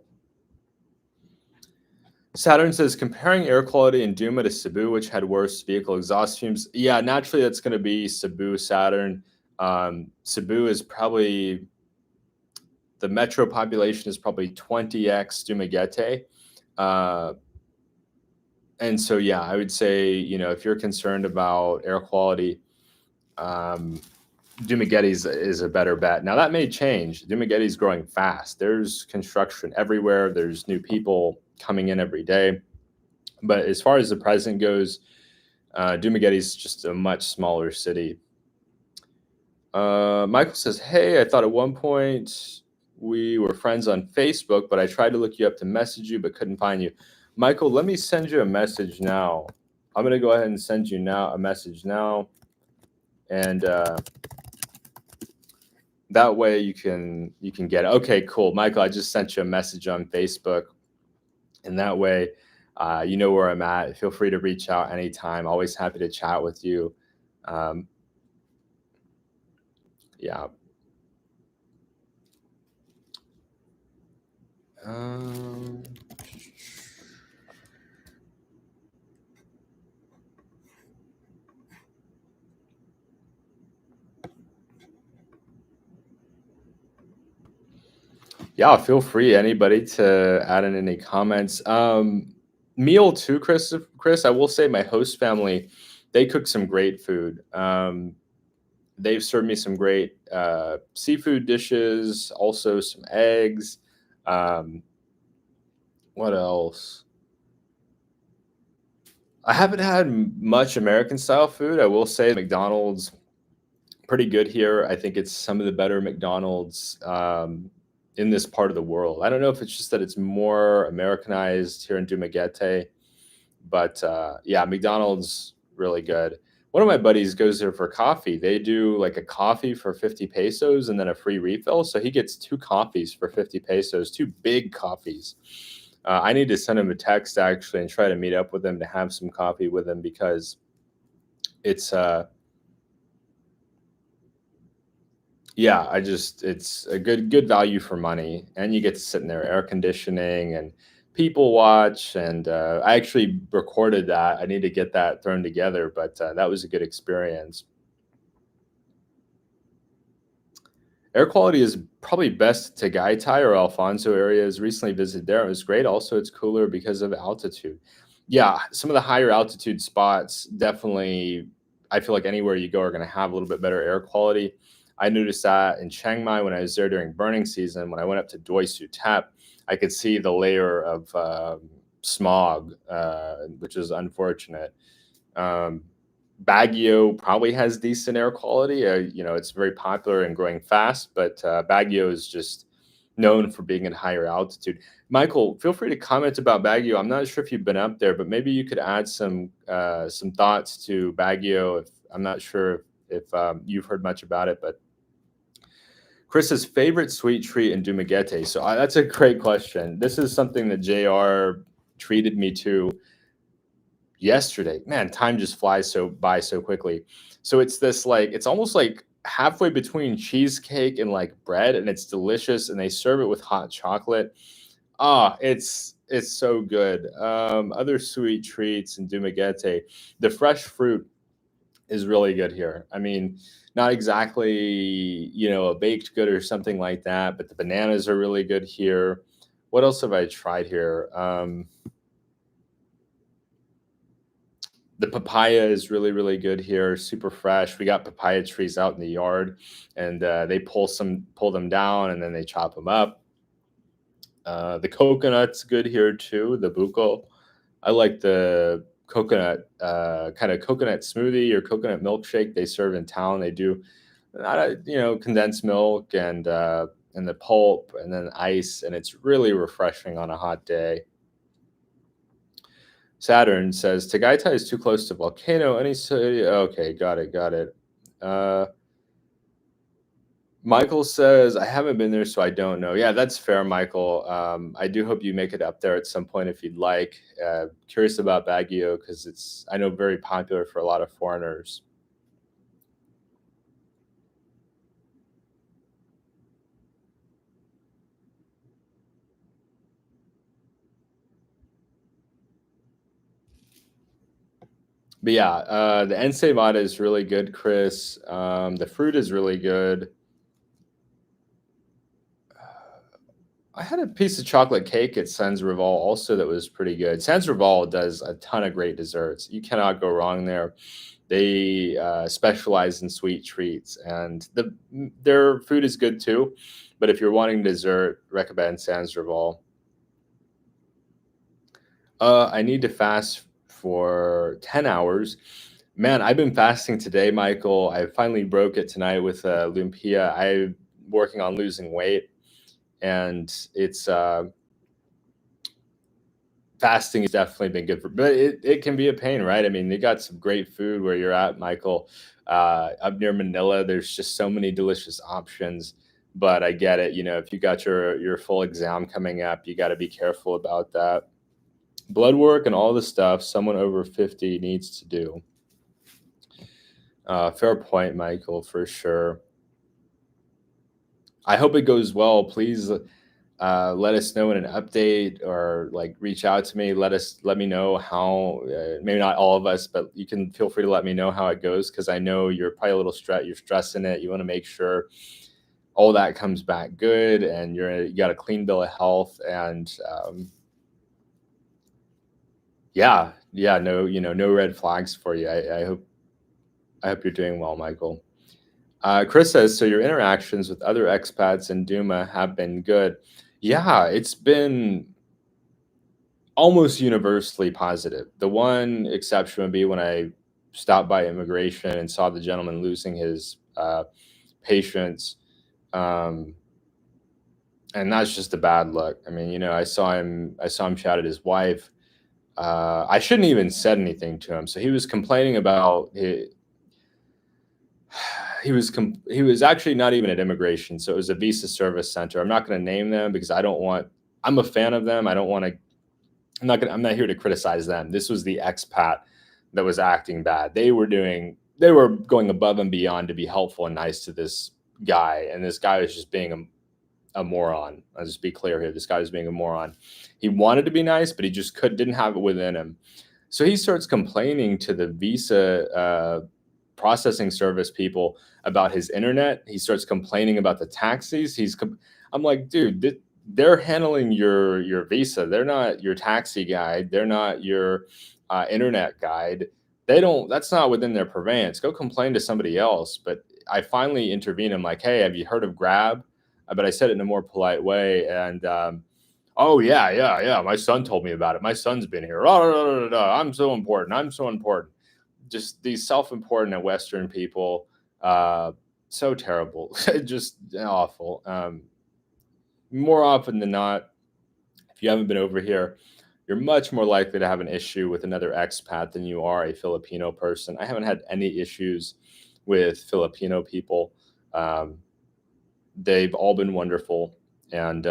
[SPEAKER 1] Saturn says, comparing air quality in Duma to Cebu, which had worse vehicle exhaust fumes. Yeah, naturally, that's going to be Cebu, Saturn. Cebu is probably, the metro population is probably 20x Dumaguete. And so, yeah, I would say, if you're concerned about air quality, Dumaguete is a better bet. Now, that may change. Dumaguete is growing fast. There's construction everywhere. There's new people coming in every day. But as far as the present goes, Dumaguete is just a much smaller city. Michael says, hey, I thought at one point we were friends on Facebook, but I tried to look you up to message you, but couldn't find you. Michael, let me send you a message now. I'm going to go ahead and send you a message now. And that way you can get it. Okay, cool. Michael, I just sent you a message on Facebook. And that way, you know where I'm at. Feel free to reach out anytime. Always happy to chat with you. Yeah. Yeah, feel free, anybody, to add in any comments. Meal too, Chris. I will say my host family, They cook some great food. They've served me some great seafood dishes, also some eggs. Um, what else? I haven't had much American style food. I will say McDonald's pretty good here. I think it's some of the better McDonald's in this part of the world. I don't know if it's just that it's more Americanized here in Dumaguete, but yeah, McDonald's really good. One of my buddies goes there for coffee. They do like a coffee for 50 pesos and then a free refill. So he gets two coffees for 50 pesos, two big coffees. I need to send him a text actually and try to meet up with him to have some coffee with him because it's yeah, it's a good value for money, and you get to sit in there, air conditioning and people watch, and I actually recorded that. I need to get that thrown together, but that was a good experience. Air quality is probably best to Tagaytay or Alfonso areas. Recently visited there. It was great. Also, it's cooler because of altitude. Yeah, some of the higher altitude spots definitely, I feel like anywhere you go are going to have a little bit better air quality. I noticed that in Chiang Mai when I was there during burning season. When I went up to Doi Sutep, I could see the layer of smog, which is unfortunate. Um, Baguio probably has decent air quality. It's very popular and growing fast, but Baguio is just known for being at higher altitude. Michael, feel free to comment about Baguio. I'm not sure if you've been up there, but maybe you could add some thoughts to Baguio. If I'm not sure if you've heard much about it, but Chris's favorite sweet treat in Dumaguete. So that's a great question. This is something that JR treated me to yesterday. Man, time just flies so quickly. So it's this like it's almost like halfway between cheesecake and like bread, and it's delicious. And they serve it with hot chocolate. Ah, it's so good. Other sweet treats in Dumaguete, the fresh fruit is really good here. I mean, not exactly a baked good or something like that, but the bananas are really good here. What else have I tried here? The papaya is really good here, super fresh. We got papaya trees out in the yard, and they pull them down, and then they chop them up. The coconut's good here too. The buko, I like the coconut kind of coconut smoothie or coconut milkshake they serve in town. They do, condensed milk and the pulp and then ice, and it's really refreshing on a hot day. Saturn says Tagaytay is too close to volcano. Any city? Okay, got it. Uh, Michael says I haven't been there, so I don't know. Yeah, that's fair, Michael. I do hope you make it up there at some point if you'd like. Curious about Baguio because it's I know very popular for a lot of foreigners. But yeah, the ensaymada is really good, Chris. The fruit is really good. I had a piece of chocolate cake at Sans Rival also that was pretty good. Sans Rival does a ton of great desserts. You cannot go wrong there. They specialize in sweet treats, and their food is good too. But if you're wanting dessert, recommend Sans Rival. I need to fast for 10 hours. Man, I've been fasting today, Michael. I finally broke it tonight with Lumpia. I'm working on losing weight, and it's fasting has definitely been good for, but it can be a pain, right? I mean, they got some great food where you're at, Michael. Up near Manila, there's just so many delicious options. But I get it. If you got your full exam coming up, you got to be careful about that. Blood work and all the stuff someone over 50 needs to do. Fair point, Michael, for sure. I hope it goes well. Please let us know in an update or like reach out to me. Let me know how. Maybe not all of us, but you can feel free to let me know how it goes because I know you're probably a little stressed. You're stressing it. You want to make sure all that comes back good, and you got a clean bill of health. And yeah, Yeah, no, no red flags for you. I hope you're doing well, Michael. Chris says, so your interactions with other expats in Duma have been good. Yeah, it's been almost universally positive. The one exception would be when I stopped by immigration and saw the gentleman losing his patience. Um, and that's just a bad look. I mean, I saw him shout at his wife. I shouldn't even said anything to him. So he was complaining about he was actually not even at immigration. So it was a visa service center. I'm not going to name them because I'm a fan of them. I don't want to I'm not here to criticize them. This was the expat that was acting bad. They were going above and beyond to be helpful and nice to this guy, and this guy was just being a moron. I'll just be clear here. This guy was being a moron. He wanted to be nice, but he just didn't have it within him. So he starts complaining to the visa processing service people about his internet. He starts complaining about the taxis. I'm like, dude, they're handling your visa. They're not your taxi guide. They're not your internet guide. They don't. That's not within their purveyance. Go complain to somebody else. But I finally intervened. I'm like, hey, have you heard of Grab? But I said it in a more polite way. And oh yeah, yeah, yeah. My son told me about it. My son's been here. Oh, I'm so important. I'm so important. Just these self-important and Western people, so terrible, just awful. More often than not, if you haven't been over here, you're much more likely to have an issue with another expat than you are a Filipino person. I haven't had any issues with Filipino people. Um, they've all been wonderful, and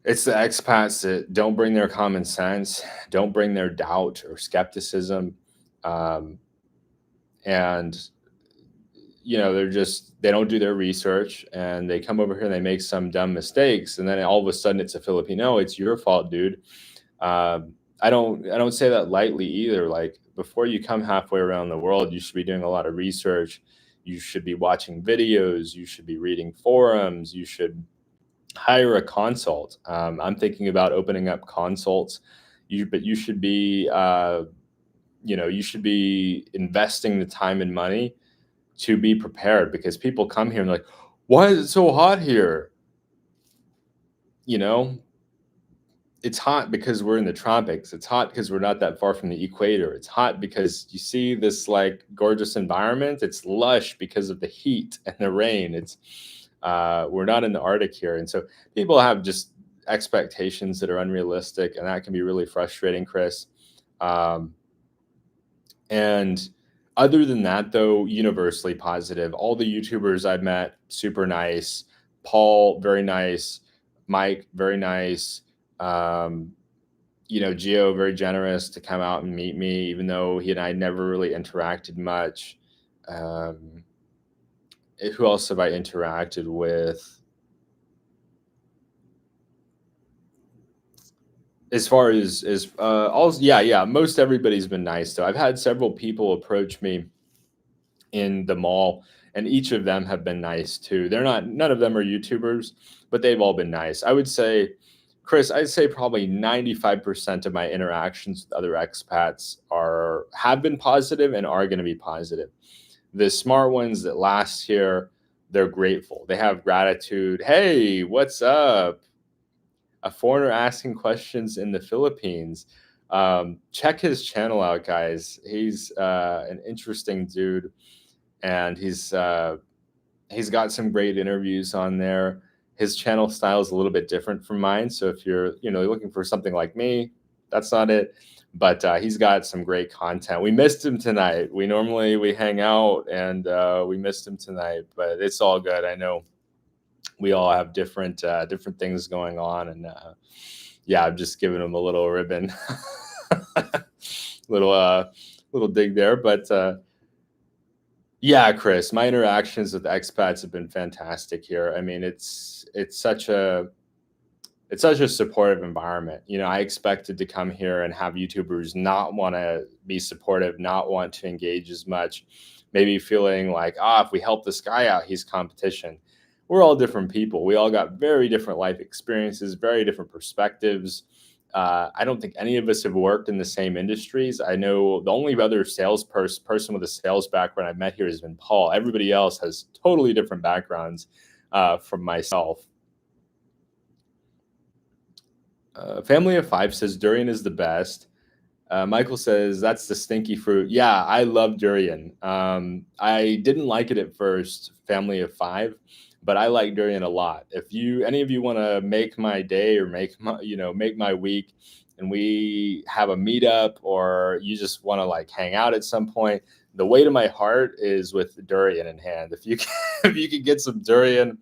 [SPEAKER 1] it's the expats that don't bring their common sense, don't bring their doubt or skepticism, um, and they don't do their research, and they come over here and they make some dumb mistakes, and then all of a sudden it's a Filipino. It's your fault, dude. I don't say that lightly either. Like, before you come halfway around the world, you should be doing a lot of research. You should be watching videos. You should be reading forums. You should hire a consult. I'm thinking about opening up consults. But you should be investing the time and money to be prepared, because people come here and like, why is it so hot here? You know, it's hot because we're in the tropics. It's hot because we're not that far from the equator. It's hot because you see this like gorgeous environment. It's lush because of the heat and the rain. We're not in the Arctic here. And so people have just expectations that are unrealistic, and that can be really frustrating, Chris. Um, and other than that, though, universally positive. All the YouTubers I've met, super nice. Paul, very nice. Mike, very nice. Um, Gio, very generous to come out and meet me, even though he and I never really interacted much. Who else have I interacted with? As far as also, yeah, most everybody's been nice though. I've had several people approach me in the mall, and each of them have been nice too. None of them are YouTubers, but they've all been nice. I would say, Chris, I'd say probably 95% of my interactions with other expats have been positive and are going to be positive. The smart ones that last here, they're grateful. They have gratitude. Hey, what's up? A foreigner asking questions in the Philippines. Check his channel out, guys. He's an interesting dude, and he's got some great interviews on there. His channel style is a little bit different from mine, so if you're looking for something like me, that's not it. But he's got some great content. We missed him tonight. We hang out, and we missed him tonight, but it's all good. I know we all have different things going on, and yeah, I'm just giving him a little ribbon, little dig there. But yeah, Chris, my interactions with expats have been fantastic here. I mean, it's such a supportive environment. I expected to come here and have YouTubers not want to be supportive, not want to engage as much, maybe feeling like, if we help this guy out, he's competition. We're all different people. We all got very different life experiences, very different perspectives. I don't think any of us have worked in the same industries. I know the only other person with a sales background I've met here has been Paul. Everybody else has totally different backgrounds from myself. Family of Five says durian is the best. Michael says that's the stinky fruit. Yeah, I love durian. I didn't like it at first, Family of Five, but I like durian a lot. If any of you want to make my day or make my week, and we have a meetup, or you just want to like hang out at some point, the way to my heart is with durian in hand. If you can, if you could get some durian,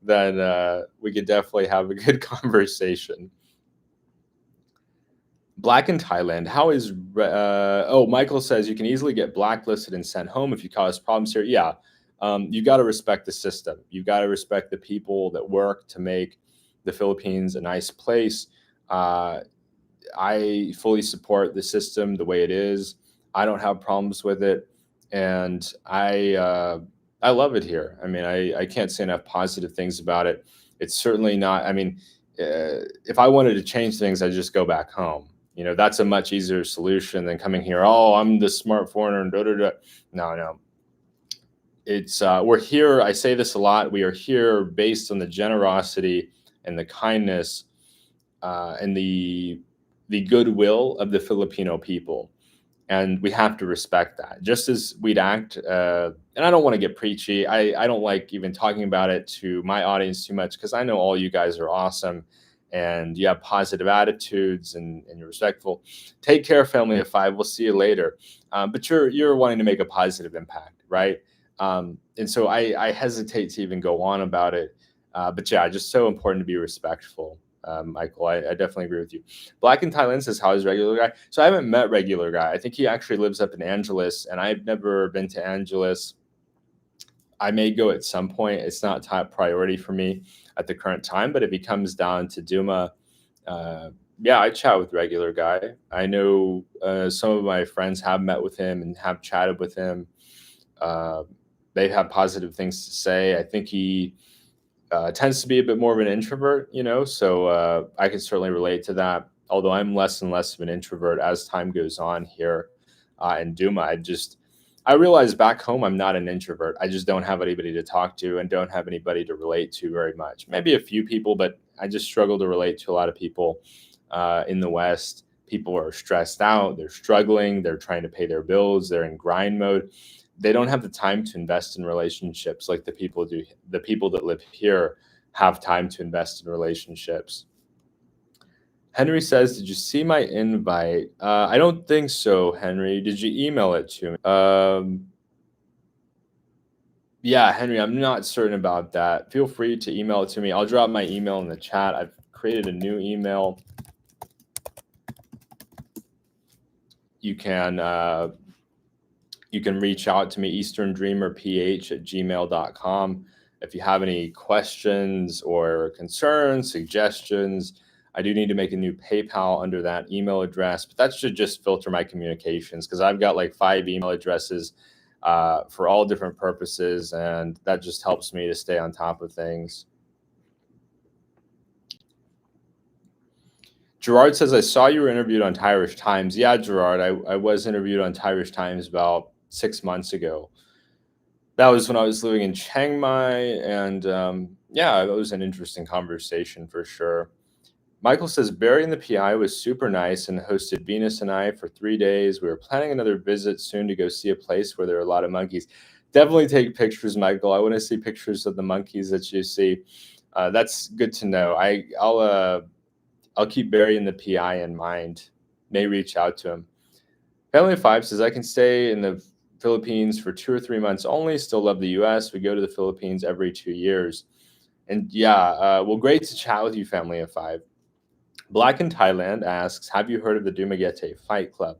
[SPEAKER 1] then we could definitely have a good conversation. Black in Thailand. How is Michael says you can easily get blacklisted and sent home if you cause problems here. Yeah, you got to respect the system. You got to respect the people that work to make the Philippines a nice place. Uh, I fully support the system the way it is. I don't have problems with it, and I love it here. I mean, I can't say enough positive things about it. It's certainly not. I mean, if I wanted to change things, I'd just go back home. That's a much easier solution than coming here. Oh, I'm the smart foreigner and da da da. No, no. It's we're here. I say this a lot. We are here based on the generosity and the kindness and the goodwill of the Filipino people, and we have to respect that. Just as we'd act, and I don't want to get preachy. I don't like even talking about it to my audience too much because I know all you guys are awesome, and you have positive attitudes and you're respectful. Take care, Family of Five. We'll see you later. But you're wanting to make a positive impact, right? And so I hesitate to even go on about it. But yeah, just so important to be respectful. Michael, I definitely agree with you. Black in Thailand says, how is Regular Guy? So I haven't met Regular Guy. I think he actually lives up in Angeles, and I've never been to Angeles. I may go at some point. It's not top priority for me at the current time, but if he comes down to Duma, yeah, I chat with Regular Guy. I know some of my friends have met with him and have chatted with him. Uh, they have positive things to say. I think he tends to be a bit more of an introvert, so I can certainly relate to that. Although I'm less and less of an introvert as time goes on here in Duma. I realize back home I'm not an introvert. I just don't have anybody to talk to and don't have anybody to relate to very much. Maybe a few people, but I just struggle to relate to a lot of people in the West. People are stressed out. They're struggling. They're trying to pay their bills. They're in grind mode. They don't have the time to invest in relationships like the people do. The people that live here have time to invest in relationships. Henry says, did you see my invite? I don't think so, Henry. Did you email it to me? Yeah, Henry, I'm not certain about that. Feel free to email it to me. I'll drop my email in the chat. I've created a new email. You can reach out to me, easterndreamerph@gmail.com. If you have any questions or concerns, suggestions, I do need to make a new PayPal under that email address, but that should just filter my communications because I've got like 5 email addresses for all different purposes, and that just helps me to stay on top of things. Gerard says, I saw you were interviewed on Irish Times. Yeah, Gerard, I was interviewed on Irish Times about 6 months ago. That was when I was living in Chiang Mai, and yeah, that was an interesting conversation for sure. Michael says, Barry and the PI was super nice and hosted Venus and I for 3 days. We were planning another visit soon to go see a place where there are a lot of monkeys. Definitely take pictures, Michael. I want to see pictures of the monkeys that you see. That's good to know. I'll keep Barry and the PI in mind. May reach out to him. Family of Five says, I can stay in the Philippines for 2 or 3 months only. Still love the U.S. We go to the Philippines every 2 years. And yeah, well, great to chat with you, Family of Five. Black in Thailand asks, have you heard of the Dumaguete Fight Club?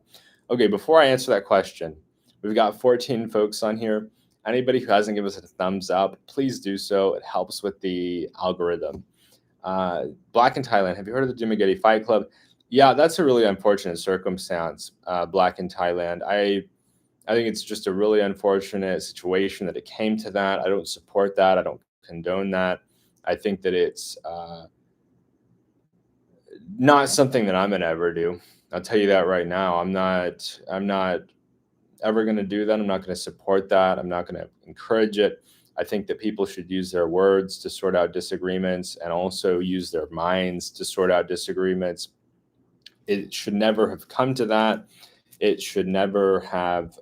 [SPEAKER 1] Okay, before I answer that question, we've got 14 folks on here. Anybody who hasn't given us a thumbs up, please do so. It helps with the algorithm. Black in Thailand, have you heard of the Dumaguete Fight Club? Yeah, that's a really unfortunate circumstance, Black in Thailand. I think it's just a really unfortunate situation that it came to that. I don't support that. I don't condone that. I think that it's Not something that I'm gonna ever do. I'll tell you that right now. I'm not ever going to do that. I'm not going to support that. I'm not going to encourage it. I think that people should use their words to sort out disagreements and also use their minds to sort out disagreements. It should never have come to that. It should never have,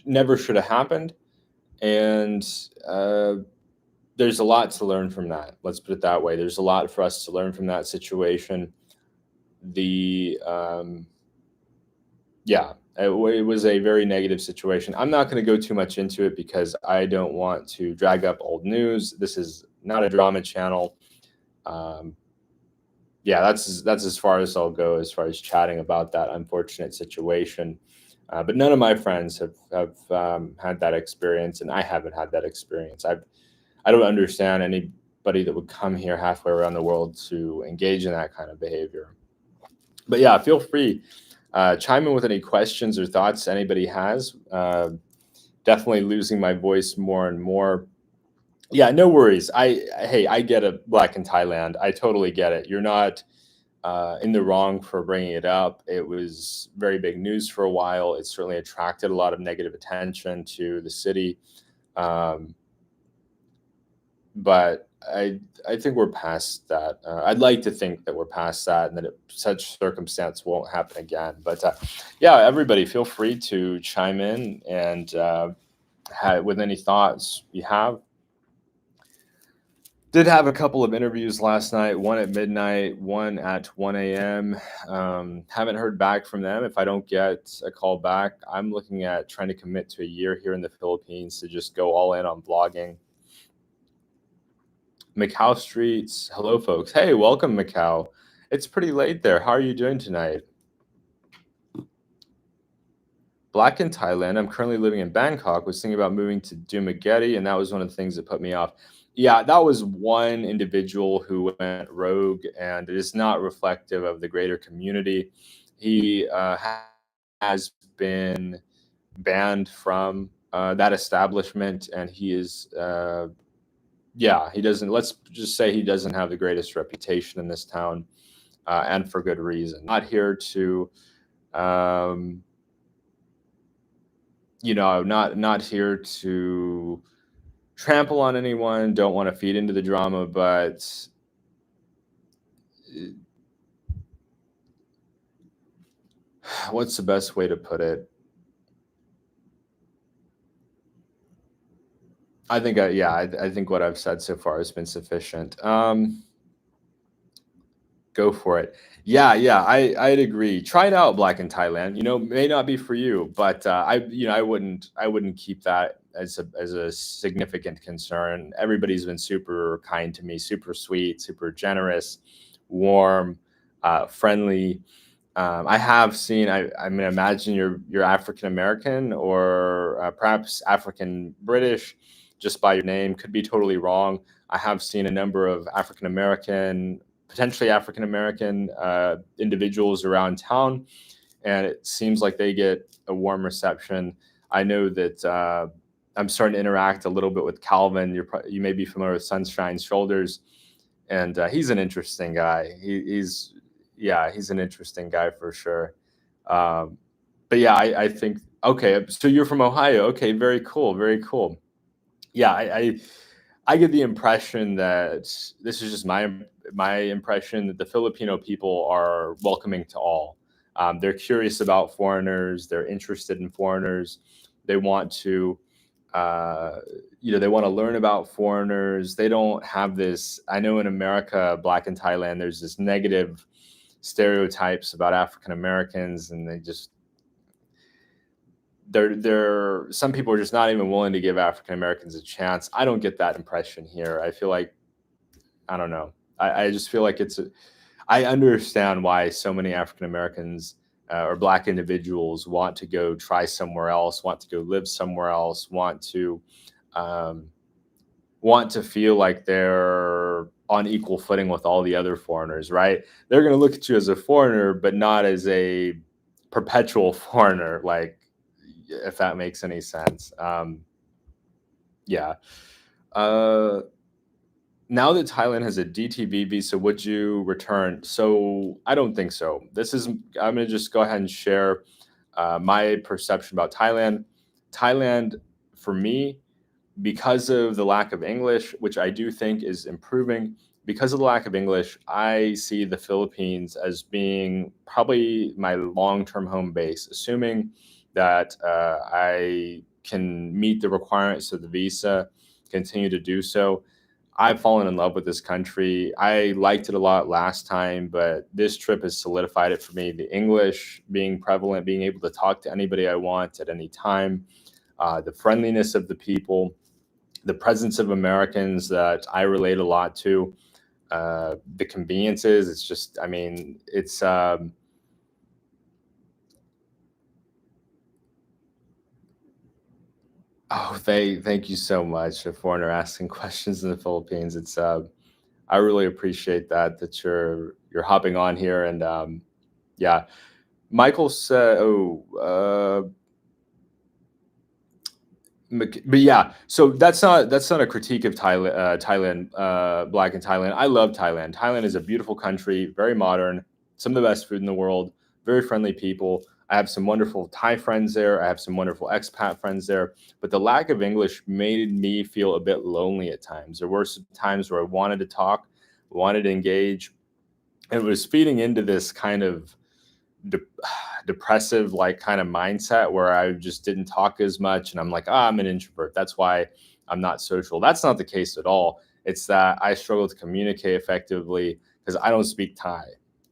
[SPEAKER 1] never should have happened. And there's a lot to learn from that. Let's put it that way. There's a lot for us to learn from that situation. The, yeah, it was a very negative situation. I'm not going to go too much into it because I don't want to drag up old news. This is not a drama channel. Um, yeah, that's as far as I'll go as far as chatting about that unfortunate situation. But none of my friends have had that experience, and I haven't had that experience. I don't understand anybody that would come here halfway around the world to engage in that kind of behavior. But yeah, feel free. Chime in with any questions or thoughts anybody has. Definitely losing my voice more and more. Yeah, no worries. Hey, I get it. Black in Thailand. I totally get it. You're not in the wrong for bringing it up. It was very big news for a while. It certainly attracted a lot of negative attention to the city. Um, but I think we're past that. I'd like to think that we're past that, and that such circumstance won't happen again. But yeah, everybody, feel free to chime in and with any thoughts you have. Did have a couple of interviews last night, one at midnight, one at 1 a.m. Haven't heard back from them. If I don't get a call back, I'm looking at trying to commit to a year here in the Philippines to just go all in on vlogging. Macau Streets. Hello, folks. Hey, welcome, Macau. It's pretty late there. How are you doing tonight? Black in Thailand. I'm currently living in Bangkok. Was thinking about moving to Dumaguete, and that was one of the things that put me off. Yeah, that was one individual who went rogue, and it is not reflective of the greater community. He has been banned from that establishment, and he is yeah, he doesn't. Let's just say he doesn't have the greatest reputation in this town, and for good reason. Not here to, um, not here to trample on anyone. Don't want to feed into the drama, but what's the best way to put it? I think, I think what I've said so far has been sufficient. Go for it. Yeah, I'd agree. Try it out, Black in Thailand. May not be for you, but I wouldn't keep that as a significant concern. Everybody's been super kind to me, super sweet, super generous, warm, friendly. I have seen. I mean, imagine you're African American or perhaps African British, just by your name. Could be totally wrong. I have seen a number of African American, potentially African American individuals around town, and it seems like they get a warm reception. I know that I'm starting to interact a little bit with Calvin. You may be familiar with Sunshine's Shoulders, and he's an interesting guy. He's an interesting guy for sure. Um, but yeah, I think okay. So you're from Ohio. Okay, very cool, very cool. Yeah, I get the impression that this is just my impression that the Filipino people are welcoming to all. They're curious about foreigners. They're interested in foreigners. They want to, uh, they want to learn about foreigners. They don't have this. I know in America, Black in Thailand, there's this negative stereotypes about African Americans, and they're some people are just not even willing to give African Americans a chance. I don't get that impression here. I feel like I don't know. I just feel like I understand why so many African Americans or Black individuals want to go try somewhere else, want to go live somewhere else, um, want to feel like they're on equal footing with all the other foreigners, right? They're going to look at you as a foreigner, but not as a perpetual foreigner, like if that makes any sense. Yeah. Uh, now that Thailand has a DTV visa, would you return? So I don't think so. I'm going to just go ahead and share my perception about Thailand. Thailand, for me, because of the lack of English, which I do think is improving, because of the lack of English, I see the Philippines as being probably my long term home base, assuming that I can meet the requirements of the visa, continue to do so. I've fallen in love with this country. I liked it a lot last time, but this trip has solidified it for me. The English being prevalent, being able to talk to anybody I want at any time, the friendliness of the people, the presence of Americans that I relate a lot to, the conveniences. It's just, I mean, it's. Oh, thank you so much, a foreigner asking questions in the Philippines. It's I really appreciate that you're hopping on here and yeah. Michael said, oh, but yeah, so that's not a critique of Thailand, Black in Thailand. I love Thailand. Thailand is a beautiful country, very modern, some of the best food in the world, very friendly people. I have some wonderful Thai friends there. I have some wonderful expat friends there. But the lack of English made me feel a bit lonely at times. There were some times where I wanted to talk, wanted to engage, and it was feeding into this kind of de- depressive like kind of mindset where I just didn't talk as much and I'm like, I'm an introvert. That's why I'm not social. That's not the case at all. It's that I struggle to communicate effectively because I don't speak Thai.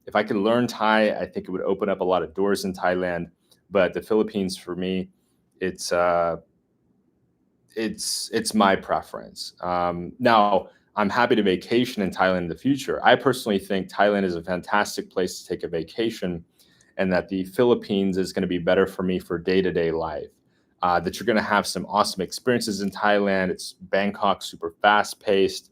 [SPEAKER 1] If I could learn Thai, I think it would open up a lot of doors in Thailand. But the Philippines for me, it's it's my preference. Now, I'm happy to vacation in Thailand in the future. I personally think Thailand is a fantastic place to take a vacation, and that the Philippines is going to be better for me for day to day life. That you're going to have some awesome experiences in Thailand. It's Bangkok, super fast paced,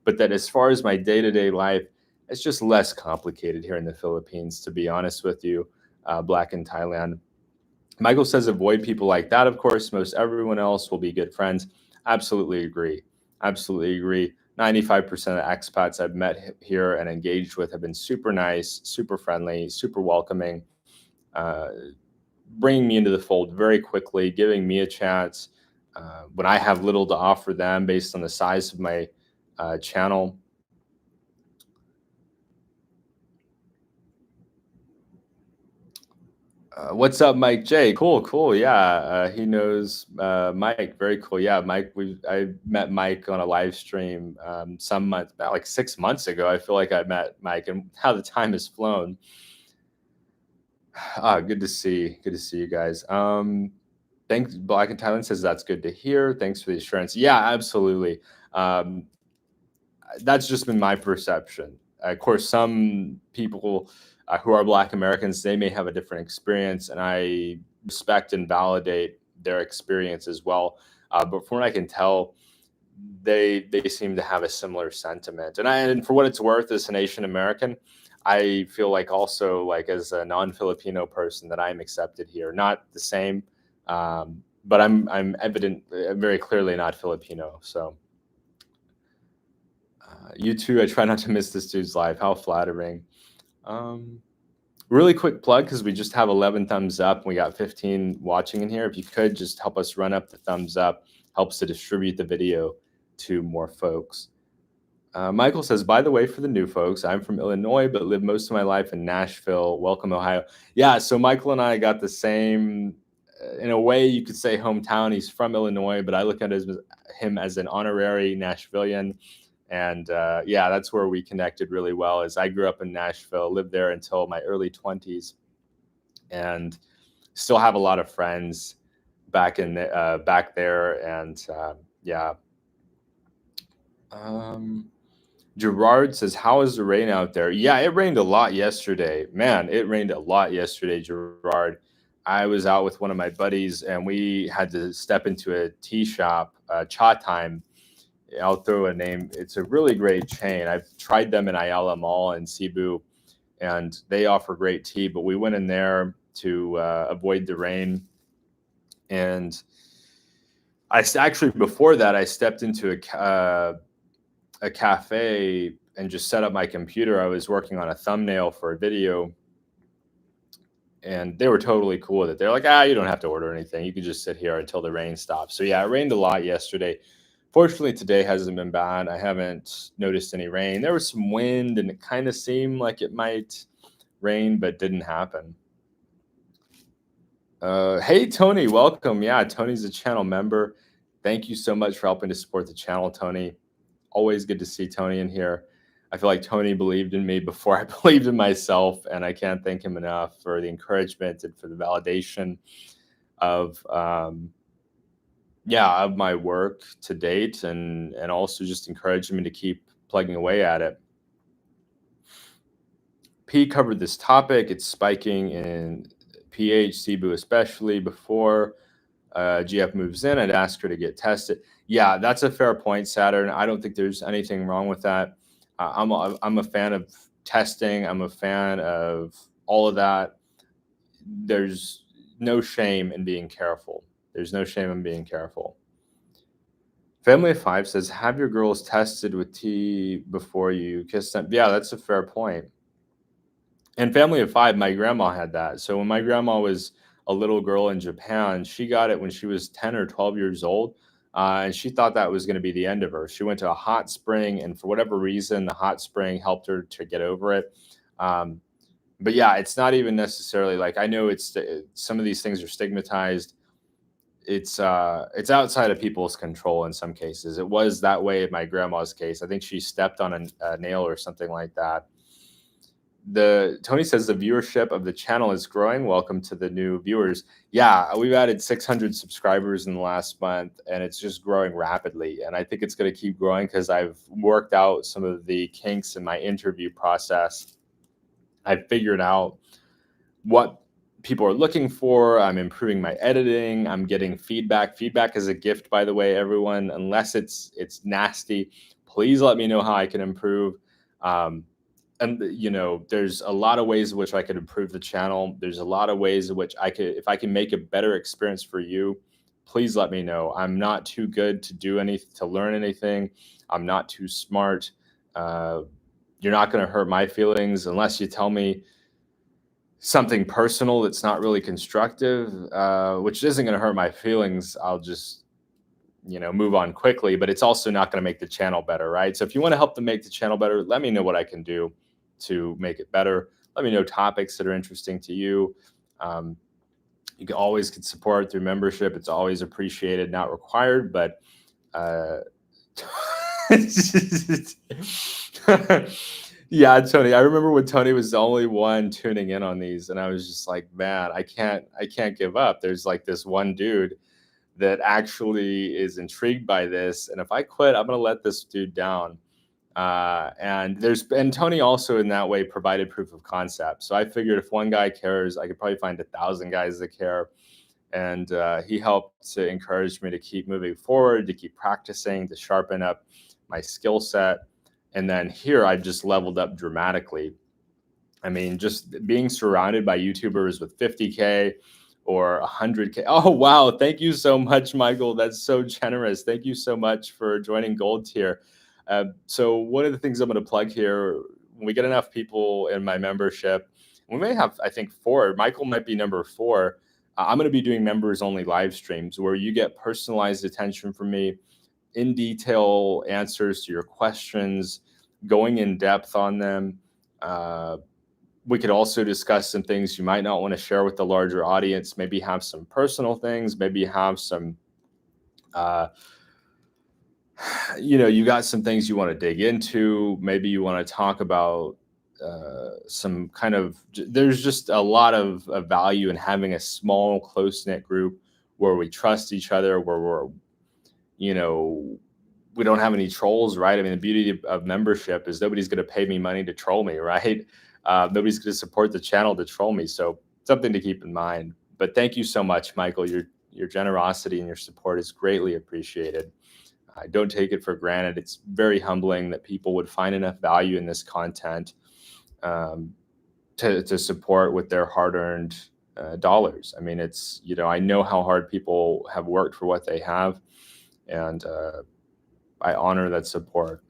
[SPEAKER 1] but that as far as my day to day life, it's just less complicated here in the Philippines, to be honest with you, Black in Thailand. Michael says avoid people like that. Of course, most everyone else will be good friends. Absolutely agree. Absolutely agree. 95% of expats I've met here and engaged with have been super nice, super friendly, super welcoming, uh, bringing me into the fold very quickly, giving me a chance when I have little to offer them based on the size of my channel. What's up, Mike J? Cool, cool. Yeah, he knows Mike. Very cool. Yeah, Mike. I met Mike on a live stream some months, about like 6 months ago. I feel like I met Mike, and how the time has flown. Good to see. Good to see you guys. Thanks. Black in Thailand says that's good to hear. Thanks for the assurance. Yeah, absolutely. Um, that's just been my perception. Of course, some people who are Black Americans, they may have a different experience, and I respect and validate their experience as well. But from what I can tell, they seem to have a similar sentiment. And for what it's worth, as an Asian American, I feel like also like as a non-Filipino person that I'm accepted here. Not the same, but I'm evident very clearly not Filipino. So. You too. I try not to miss this dude's live. How flattering. Um, Really quick plug because we just have 11 thumbs up and we got 15 watching in here. If you could just help us run up the thumbs up, helps to distribute the video to more folks. Michael says, by the way, for the new folks, I'm from Illinois, but lived most of my life in Nashville. Welcome, Ohio. Yeah, so Michael and I got the same, in a way, you could say hometown. He's from Illinois, but I look at him as an honorary Nashvilleian. And yeah, that's where we connected really well. As I grew up in Nashville, lived there until my early 20s, and still have a lot of friends back there. And yeah. Gerard says, "How is the rain out there?" Yeah, it rained a lot yesterday. Man, it rained a lot yesterday, Gerard. I was out with one of my buddies, and we had to step into a tea shop, Cha Time. I'll throw a name. It's a really great chain. I've tried them in Ayala Mall in Cebu, and they offer great tea. But we went in there to avoid the rain, and actually before that, I stepped into a cafe and just set up my computer. I was working on a thumbnail for a video, and they were totally cool with it. They're like, you don't have to order anything. You can just sit here until the rain stops. So yeah, it rained a lot yesterday. Fortunately, today hasn't been bad. I haven't noticed any rain. There was some wind, and it kind of seemed like it might rain, but didn't happen. Hey, Tony, welcome. Yeah, Tony's a channel member. Thank you so much for helping to support the channel, Tony. Always good to see Tony in here. I feel like Tony believed in me before I believed in myself, and I can't thank him enough for the encouragement and for the validation of of my work to date, and also just encouraging me to keep plugging away at it. P covered this topic. It's spiking in pH, Cebu especially. Before GF moves in, I'd ask her to get tested. Yeah, that's a fair point, Saturn. I don't think there's anything wrong with that. I'm a fan of testing. I'm a fan of all of that. There's no shame in being careful. There's no shame in being careful. Family of 5 says, have your girls tested with T before you kiss them. Yeah, that's a fair point. And Family of 5, my grandma had that. So when my grandma was a little girl in Japan, she got it when she was 10 or 12 years old. And she thought that was going to be the end of her. She went to a hot spring, and for whatever reason, the hot spring helped her to get over it. But yeah, it's not even necessarily like, I know some of these things are stigmatized. It's outside of people's control in some cases. It was that way in my grandma's case. I think she stepped on a nail or something like that. Tony says the viewership of the channel is growing. Welcome to the new viewers. Yeah, we've added 600 subscribers in the last month, and it's just growing rapidly. And I think it's going to keep growing because I've worked out some of the kinks in my interview process. I've figured out what people are looking for. I'm improving my editing. I'm getting feedback. Feedback is a gift, by the way, everyone. Unless it's nasty, please let me know how I can improve. And there's a lot of ways in which I could improve the channel. There's a lot of ways in which if I can make a better experience for you, please let me know. I'm not too good to learn anything. I'm not too smart. You're not going to hurt my feelings unless you tell me something personal that's not really constructive, which isn't going to hurt my feelings. I'll just move on quickly, but it's also not going to make the channel better, right? So if you want to help to make the channel better, let me know what I can do to make it better. Let me know topics that are interesting to you. You can always get support through membership. It's always appreciated, not required, but yeah, Tony. I remember when Tony was the only one tuning in on these, and I was just like, man, I can't give up. There's like this one dude that actually is intrigued by this, and if I quit, I'm gonna let this dude down. And Tony also in that way provided proof of concept. So I figured if one guy cares, I could probably find 1,000 guys that care. And he helped to encourage me to keep moving forward, to keep practicing, to sharpen up my skill set. And then here I've just leveled up dramatically. I mean, just being surrounded by YouTubers with 50K or 100K. Oh, wow. Thank you so much, Michael. That's so generous. Thank you so much for joining Gold Tier. So one of the things I'm going to plug here, when we get enough people in my membership, we may have, I think, 4. Michael might be number 4. I'm going to be doing members only live streams where you get personalized attention from me, in detail answers to your questions, going in depth on them. We could also discuss some things you might not want to share with the larger audience, maybe have some personal things, maybe have some, you got some things you want to dig into. Maybe you want to talk about some kind of, there's just a lot of value in having a small, close-knit group where we trust each other, where we don't have any trolls, right? I mean, the beauty of membership is nobody's going to pay me money to troll me, right? Nobody's going to support the channel to troll me. So something to keep in mind. But thank you so much, Michael. Your generosity and your support is greatly appreciated. I don't take it for granted. It's very humbling that people would find enough value in this content to support with their hard-earned dollars. I mean, it's, I know how hard people have worked for what they have, and I honor that support.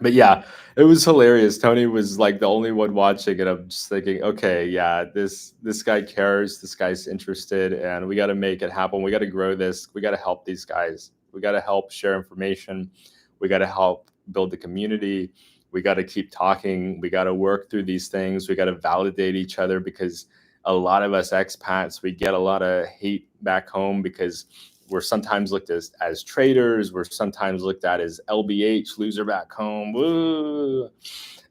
[SPEAKER 1] But yeah, it was hilarious. Tony was like the only one watching, and I'm just thinking, okay, yeah, this guy cares, this guy's interested, and we got to make it happen. We got to grow this. We got to help these guys. We got to help share information. We got to help build the community. We got to keep talking. We got to work through these things. We got to validate each other because a lot of us expats, we get a lot of hate back home because we're sometimes looked as traitors. We're sometimes looked at as LBH, loser back home. Woo.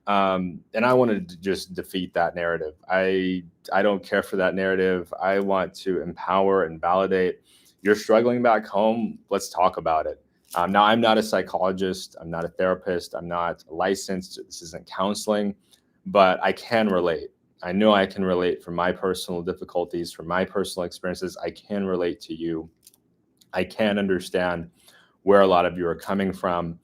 [SPEAKER 1] And I wanted to just defeat that narrative. I don't care for that narrative. I want to empower and validate. You're struggling back home. Let's talk about it. Now, I'm not a psychologist. I'm not a therapist. I'm not licensed. This isn't counseling, but I can relate. I know I can relate from my personal difficulties, from my personal experiences. I can relate to you. I can understand where a lot of you are coming from,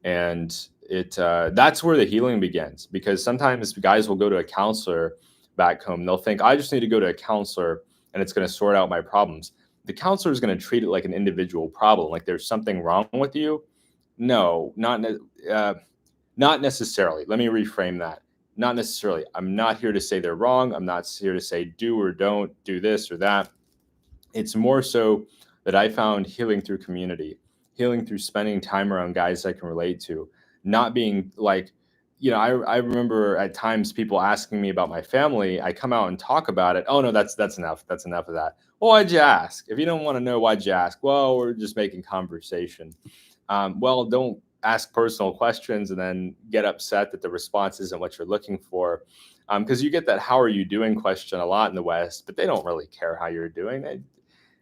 [SPEAKER 1] and it that's where the healing begins. Because sometimes guys will go to a counselor back home. They'll think I just need to go to a counselor and it's going to sort out my problems. The counselor is going to treat it like an individual problem, like there's something wrong with you. No, uh, not necessarily. Let me reframe that. Not necessarily. I'm not here to say they're wrong. I'm not here to say do or don't do this or that. It's more so that I found healing through community, healing through spending time around guys I can relate to, not being like, I remember at times people asking me about my family. I come out and talk about it. Oh no, that's enough. That's enough of that. Well, why'd you ask? If you don't want to know, why'd you ask? Well, we're just making conversation. Well, don't ask personal questions and then get upset that the response isn't what you're looking for. Because you get that "How are you doing?" question a lot in the West, but they don't really care how you're doing.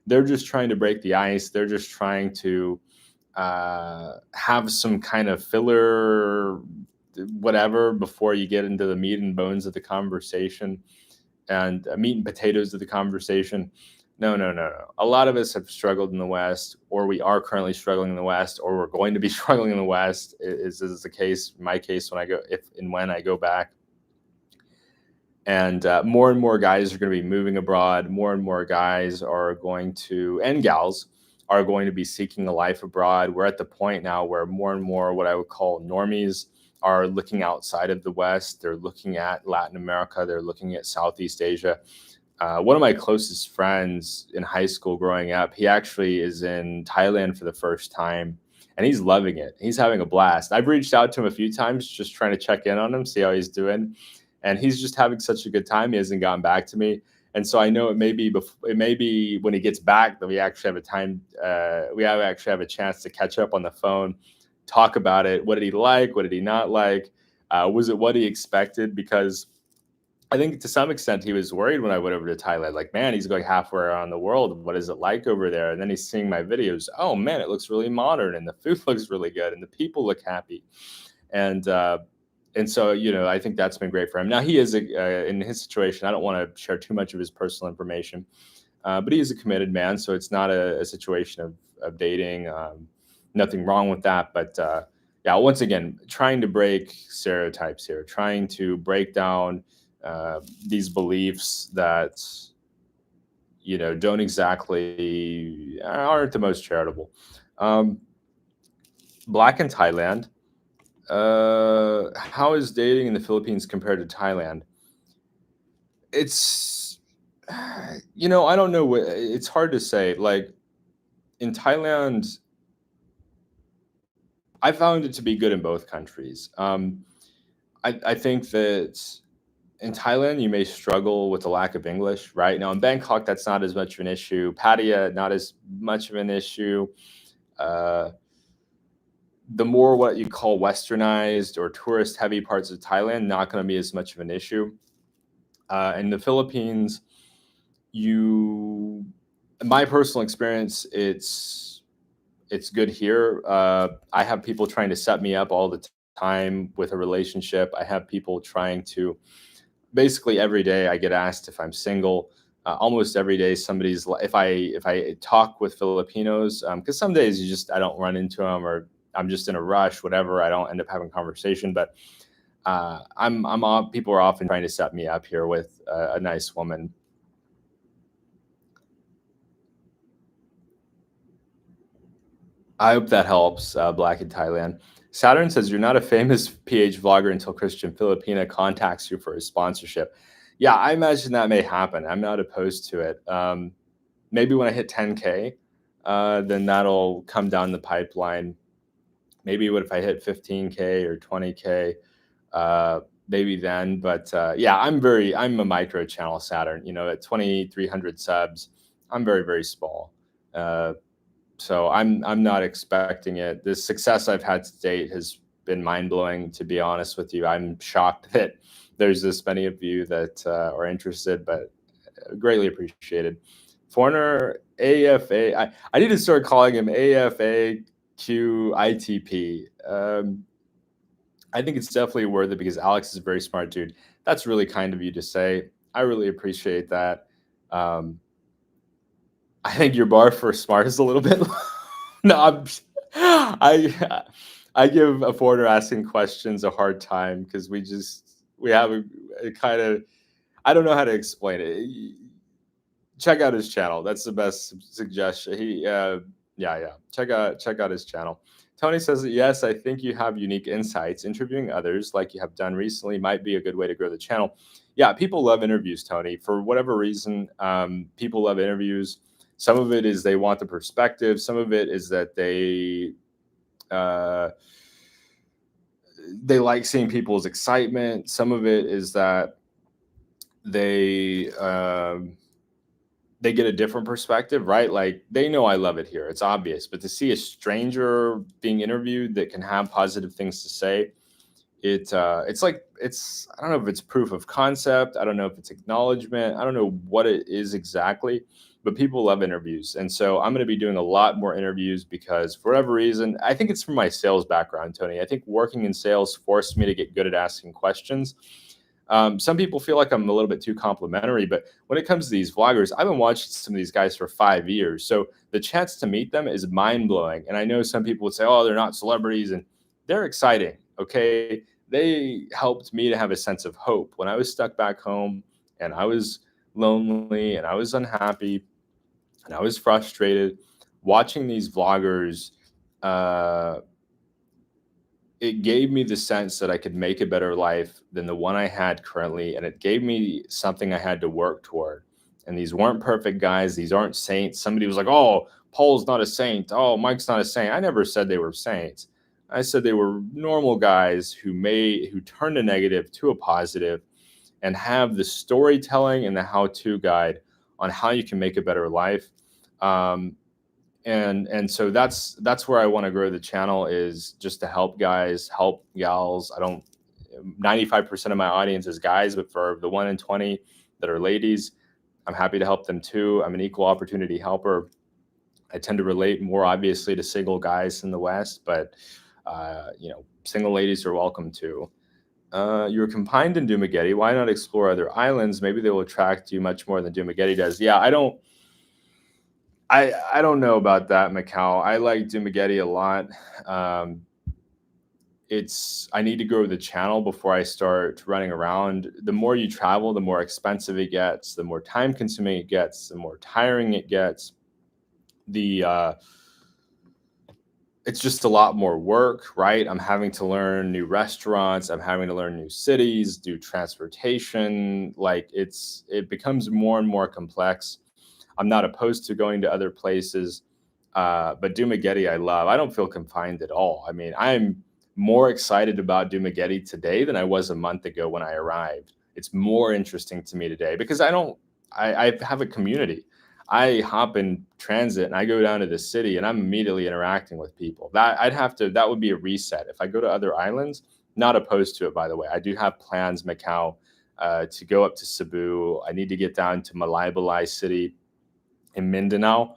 [SPEAKER 1] They're just trying to break the ice. They're just trying to have some kind of filler, whatever, before you get into the meat and bones of the conversation and meat and potatoes of the conversation. No, no, no, no. A lot of us have struggled in the West, or we are currently struggling in the West, or we're going to be struggling in the West. Is the case, my case, when I go, if and when I go back. And more guys are going to be moving abroad. More and more guys are going to, and gals, are going to be seeking a life abroad. We're at the point now where more and more what I would call normies are looking outside of the West. They're looking at Latin America. They're looking at Southeast Asia. One of my closest friends in high school growing up, he actually is in Thailand for the first time, and he's loving it. He's having a blast. I've reached out to him a few times just trying to check in on him, see how he's doing, and he's just having such a good time. He hasn't gotten back to me, and so I know it may be when he gets back that we actually have a time. Actually have a chance to catch up on the phone, talk about it. What did he like? What did he not like? Was it what he expected? Because I think to some extent he was worried when I went over to Thailand. Like, man, he's going halfway around the world. What is it like over there? And then he's seeing my videos. Oh man, it looks really modern, and the food looks really good, and the people look happy. And so I think that's been great for him. Now he is in his situation. I don't want to share too much of his personal information, but he is a committed man, so it's not a situation of dating. Nothing wrong with that, but yeah, once again, trying to break stereotypes here, trying to break down these beliefs that don't exactly aren't the most charitable. Um, Black in Thailand. How is dating in the Philippines compared to Thailand? It's I don't know. It's hard to say. Like in Thailand, I found it to be good in both countries. I think that in Thailand, you may struggle with the lack of English, right? Now in Bangkok, that's not as much of an issue. Pattaya, not as much of an issue. Uh, the more what you call westernized or tourist heavy parts of Thailand, not going to be as much of an issue. In the Philippines, you, in my personal experience, it's good here. I have people trying to set me up all the time with a relationship. I have people trying to, basically every day I get asked if I'm single. Almost every day somebody's if I talk with Filipinos, because some days I don't run into them, or I'm just in a rush, whatever. I don't end up having conversation, but people are often trying to set me up here with a nice woman. I hope that helps, Black in Thailand. Saturn says you're not a famous PH vlogger until Christian Filipina contacts you for a sponsorship. Yeah, I imagine that may happen. I'm not opposed to it. Maybe when I hit 10K, then that'll come down the pipeline. Maybe what if I hit 15K or 20K, maybe then. But yeah, I'm a micro channel Saturn. You know, at 2,300 subs, I'm very, very small. So I'm not expecting it. The success I've had to date has been mind blowing. To be honest with you, I'm shocked that there's this many of you that are interested, but greatly appreciated. Foreigner AFA. I need to start calling him AFAQITP. I think it's definitely worth it because Alex is a very smart dude. That's really kind of you to say. I really appreciate that. Um, I think your bar for smart is a little bit. No, I give a foreigner asking questions a hard time because we have a kind of, I don't know how to explain it. Check out his channel. That's the best suggestion. Yeah. Check out his channel. Tony says that yes, I think you have unique insights. Interviewing others, like you have done recently, might be a good way to grow the channel. Yeah, people love interviews, Tony. For whatever reason, people love interviews. Some of it is they want the perspective. Some of it is that uh, they like seeing people's excitement. Some of it is that they get a different perspective, right? Like they know I love it here. It's obvious, but to see a stranger being interviewed that can have positive things to say, it's like I don't know if it's proof of concept. I don't know if it's acknowledgement. I don't know what it is exactly, but people love interviews. And so I'm going to be doing a lot more interviews because for whatever reason, I think it's from my sales background, Tony. I think working in sales forced me to get good at asking questions. Some people feel like I'm a little bit too complimentary, but when it comes to these vloggers, I've been watching some of these guys for 5 years. So the chance to meet them is mind blowing. And I know some people would say, oh, they're not celebrities, and they're exciting. Okay. They helped me to have a sense of hope when I was stuck back home and I was lonely and I was unhappy and I was frustrated. Watching these vloggers, uh, it gave me the sense that I could make a better life than the one I had currently. And it gave me something I had to work toward. And these weren't perfect guys. These aren't saints. Somebody was like, oh, Paul's not a saint. Oh, Mike's not a saint. I never said they were saints. I said they were normal guys who turned a negative to a positive and have the storytelling and the how-to guide on how you can make a better life. And so that's where I want to grow the channel, is just to help guys, help gals. I don't 95% of my audience is guys, but for the 1 in 20 that are ladies, I'm happy to help them too. I'm an equal opportunity helper. I tend to relate more obviously to single guys in the West, but single ladies are welcome too. You were confined in Dumaguete. Why not explore other islands? Maybe they will attract you much more than Dumaguete does. Yeah, I don't know about that, Macau. I like Dumaguete a lot. I need to grow the channel before I start running around. The more you travel, the more expensive it gets, the more time consuming it gets, the more tiring it gets. It's just a lot more work, right? I'm having to learn new restaurants. I'm having to learn new cities, do transportation. Like it becomes more and more complex. I'm not opposed to going to other places, but Dumaguete I love. I don't feel confined at all. I mean, I'm more excited about Dumaguete today than I was a month ago when I arrived. It's more interesting to me today because I have a community. I hop in transit and I go down to the city and I'm immediately interacting with people. That would be a reset. If I go to other islands, not opposed to it, by the way. I do have plans, Macau, to go up to Cebu. I need to get down to Malaybalay City in Mindanao.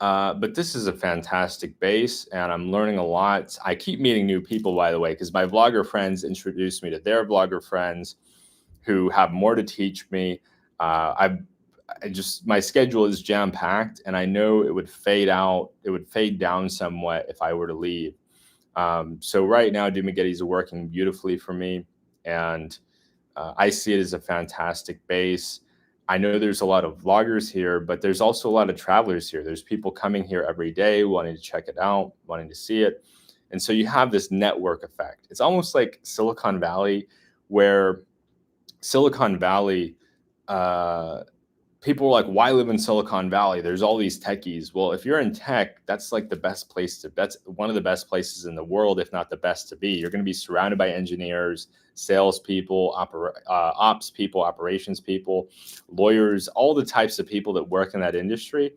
[SPEAKER 1] But this is a fantastic base and I'm learning a lot. I keep meeting new people, by the way, because my vlogger friends introduced me to their vlogger friends who have more to teach me. My schedule is jam packed and I know it would fade down somewhat if I were to leave. So right now, Dumaguete is working beautifully for me and I see it as a fantastic base. I know there's a lot of vloggers here, but there's also a lot of travelers here. There's people coming here every day wanting to check it out, wanting to see it. And so you have this network effect. It's almost like Silicon Valley, where Silicon Valley, uh, people are like, why live in Silicon Valley? There's all these techies. Well, if you're in tech, that's like the best place to, that's one of the best places in the world, if not the best to be. You're going to be surrounded by engineers, salespeople, ops people, operations people, lawyers, all the types of people that work in that industry.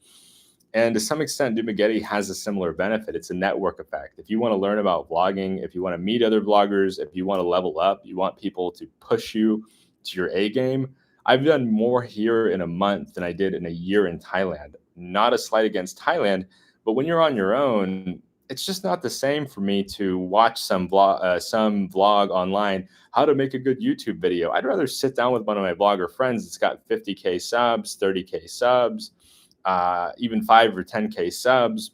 [SPEAKER 1] And to some extent, Dumageddon has a similar benefit. It's a network effect. If you want to learn about vlogging, if you want to meet other vloggers, if you want to level up, you want people to push you to your A game. I've done more here in a month than I did in a year in Thailand. Not a slight against Thailand, but when you're on your own, it's just not the same for me to watch some vlog online how to make a good YouTube video. I'd rather sit down with one of my vlogger friends that's got 50K subs, 30K subs, even 5 or 10K subs,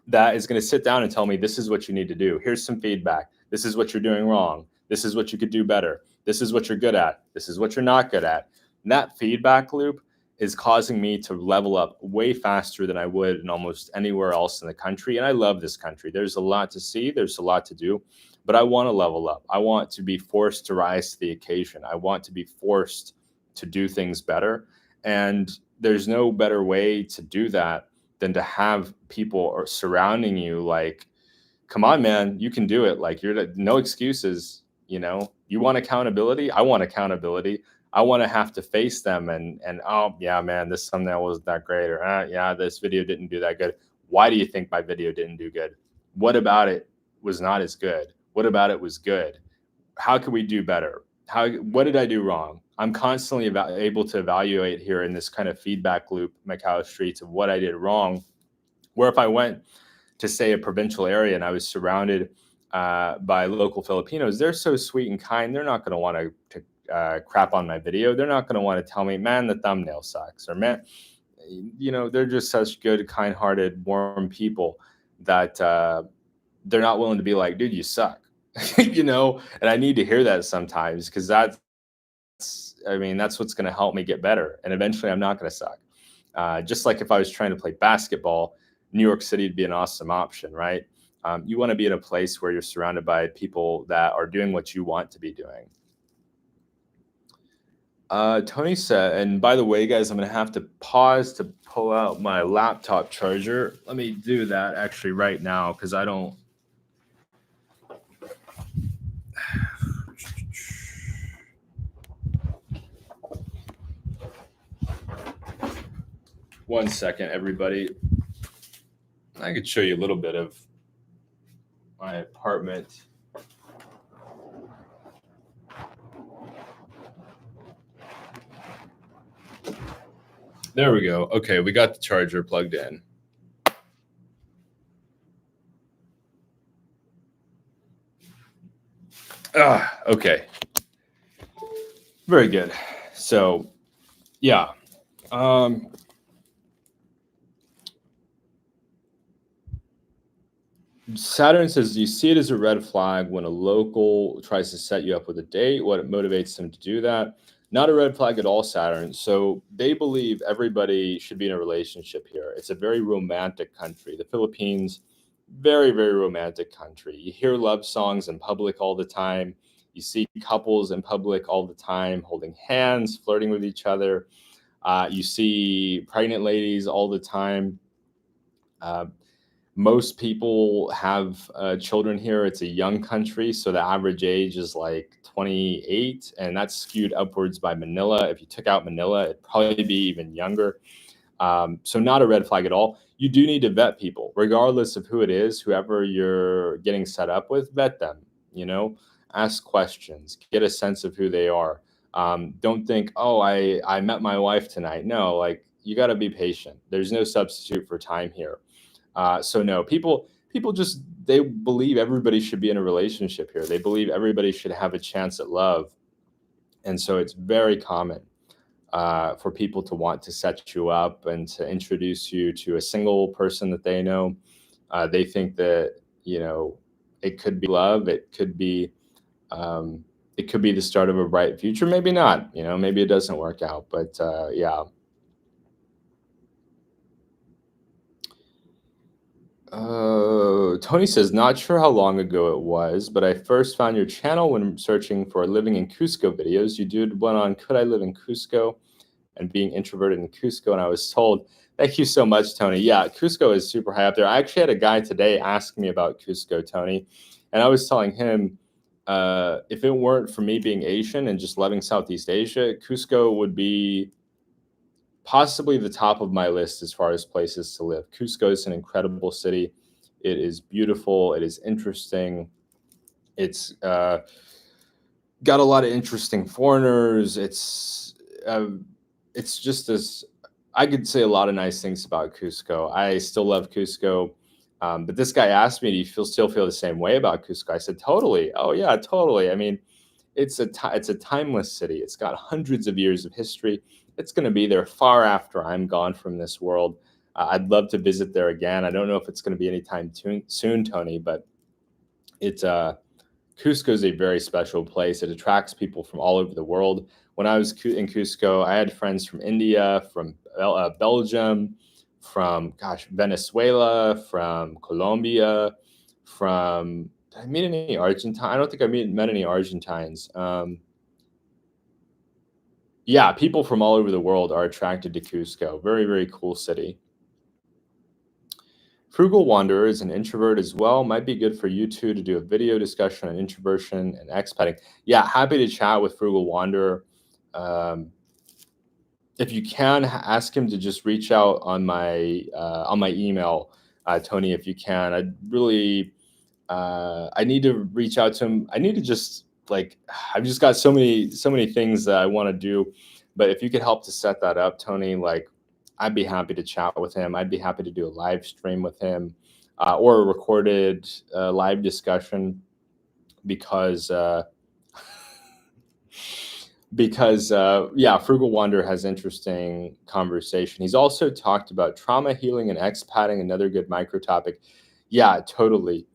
[SPEAKER 1] that is going to sit down and tell me, this is what you need to do. Here's some feedback. This is what you're doing wrong. This is what you could do better. This is what you're good at. This is what you're not good at. And that feedback loop is causing me to level up way faster than I would in almost anywhere else in the country. And I love this country. There's a lot to see. There's a lot to do. But I want to level up. I want to be forced to rise to the occasion. I want to be forced to do things better. And there's no better way to do that than to have people surrounding you like, come on, man, you can do it. Like, you're no excuses. You want accountability. I want accountability. I want to have to face them and oh yeah, man, this thumbnail wasn't that great, or yeah, this video didn't do that good. Why do you think my video didn't do good? What about it was not as good? What about it was good? How could we do better? What did I do wrong? I'm constantly able to evaluate here in this kind of feedback loop, Macau Streets, of what I did wrong. Where if I went to, say, a provincial area and I was surrounded by local Filipinos, they're so sweet and kind. They're not going to want to crap on my video. They're not going to want to tell me, man, the thumbnail sucks, or man, they're just such good, kind-hearted, warm people that they're not willing to be like, dude, you suck. And I need to hear that sometimes, because that's what's going to help me get better. And eventually I'm not going to suck. Just like if I was trying to play basketball, New York City would be an awesome option, right? You want to be in a place where you're surrounded by people that are doing what you want to be doing. Tony said, and by the way, guys, I'm going to have to pause to pull out my laptop charger. Let me do that actually right now, because I don't. One second, everybody. I could show you a little bit of my apartment. There we go. Okay, we got the charger plugged in. Okay. Very good. So, yeah. Saturn says, do you see it as a red flag when a local tries to set you up with a date? What motivates them to do that? Not a red flag at all, Saturn. So they believe everybody should be in a relationship here. It's a very romantic country. The Philippines, very, very romantic country. You hear love songs in public all the time. You see couples in public all the time, holding hands, flirting with each other. You see pregnant ladies all the time. Most people have children here. It's a young country, so the average age is like 28, and that's skewed upwards by Manila. If you took out Manila, it'd probably be even younger. So not a red flag at all. You do need to vet people, regardless of who it is, whoever you're getting set up with, vet them, ask questions, get a sense of who they are. Don't think, oh, I met my wife tonight. No, like, you got to be patient. There's no substitute for time here. So no, people just, they believe everybody should be in a relationship here. They believe everybody should have a chance at love. And so it's very common for people to want to set you up and to introduce you to a single person that they know. They think that, it could be love. It could be the start of a bright future. Maybe not, maybe it doesn't work out, but yeah. Tony says, not sure how long ago it was, but I first found your channel when searching for living in Cusco videos. You did one on could I live in Cusco and being introverted in Cusco, and I was told, thank you so much, Tony. Yeah, Cusco is super high up there. I actually had a guy today ask me about Cusco, Tony, and I was telling him if it weren't for me being Asian and just loving Southeast Asia, Cusco would be possibly the top of my list as far as places to live. Cusco is an incredible city. It is beautiful. It is interesting. It's got a lot of interesting foreigners. It's just as I could say a lot of nice things about Cusco. I still love Cusco. But this guy asked me, "Do you still feel the same way about Cusco?" I said, "Totally. Oh yeah, totally. I mean, it's a timeless city. It's got hundreds of years of history. It's going to be there far after I'm gone from this world. I'd love to visit there again. I don't know if it's going to be anytime soon, Tony, but it's Cusco is a very special place. It attracts people from all over the world. When I was in Cusco, I had friends from India, from Belgium, from Venezuela, from Colombia, from did I meet any Argentine? I don't think met any Argentines. Yeah, people from all over the world are attracted to Cusco. Very, very cool city. Frugal Wanderer is an introvert as well. Might be good for you two to do a video discussion on introversion and expatting. Yeah, happy to chat with Frugal Wanderer. If you can, ask him to just reach out on my email, Tony. If you can, I'd really I need to reach out to him. I need to just like I've just got so many things that I want to do, but if you could help to set that up, Tony, like I'd be happy to chat with him. I'd be happy to do a live stream with him or a recorded live discussion because yeah, Frugal Wanderer has interesting conversation. He's also talked about trauma healing and expatting, another good micro topic. Yeah, totally.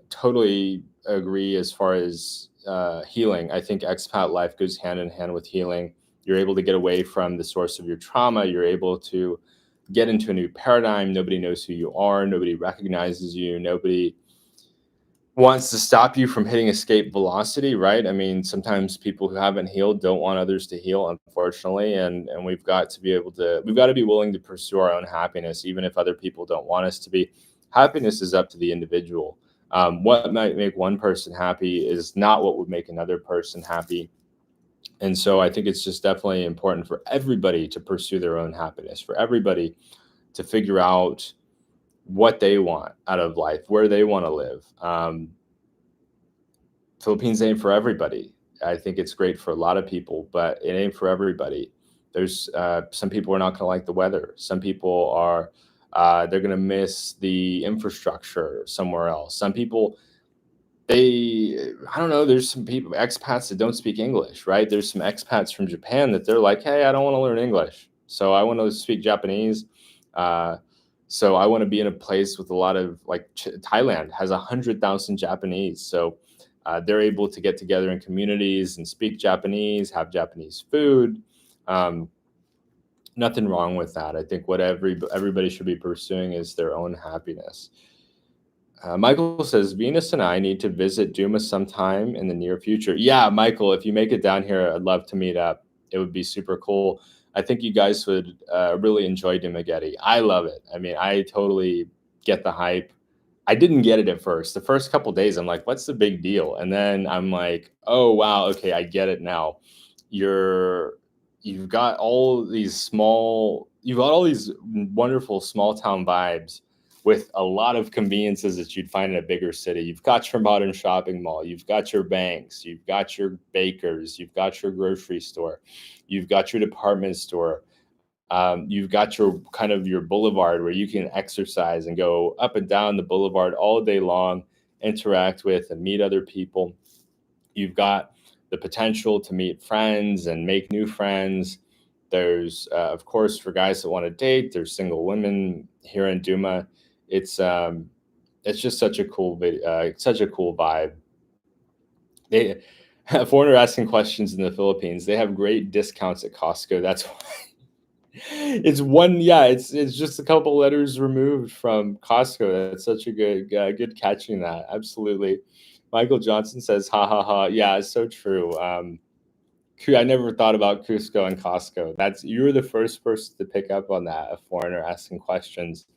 [SPEAKER 1] Totally agree as far as healing. I think expat life goes hand in hand with healing. You're able to get away from the source of your trauma. You're able to get into a new paradigm. Nobody knows who you are. Nobody recognizes you. Nobody wants to stop you from hitting escape velocity, right? I mean, sometimes people who haven't healed don't want others to heal, unfortunately, and we've got to be willing to pursue our own happiness, even if other people don't want us to be. Happiness is up to the individual. What might make one person happy is not what would make another person happy. And so I think it's just definitely important for everybody to pursue their own happiness, for everybody to figure out what they want out of life, where they want to live. Philippines ain't for everybody. I think it's great for a lot of people, but it ain't for everybody. There's some people are not going to like the weather. Some people are they're going to miss the infrastructure somewhere else. Some people I don't know. There's some people expats that don't speak English, right? There's some expats from Japan that they're like, hey, I don't want to learn English, so I want to speak Japanese. So I want to be in a place with a lot of like Thailand has 100,000 Japanese, so they're able to get together in communities and speak Japanese, have Japanese food. Nothing wrong with that. I think what everybody should be pursuing is their own happiness. Michael says, Venus and I need to visit Duma sometime in the near future. Yeah, Michael, if you make it down here, I'd love to meet up. It would be super cool. I think you guys would really enjoy Dumageddon. I love it. I mean, I totally get the hype. I didn't get it at first. The first couple days, I'm like, what's the big deal? And then I'm like, oh, wow, okay, I get it now. You've got all these wonderful small town vibes with a lot of conveniences that you'd find in a bigger city. You've got your modern shopping mall, you've got your banks, you've got your bakers, you've got your grocery store, you've got your department store, you've got your boulevard where you can exercise and go up and down the boulevard all day long, interact with and meet other people. You've got the potential to meet friends and make new friends. There's, of course, for guys that want to date, there's single women here in Duma. It's just such a cool such a cool vibe. They a foreigner asking questions in the Philippines. They have great discounts at Costco. That's why It's one, yeah, it's just a couple letters removed from Costco. That's such a good catching that. Absolutely. Michael Johnson says, "Ha ha ha." Yeah, it's so true. I never thought about Cusco and Costco. That's you're the first person to pick up on that. A foreigner asking questions.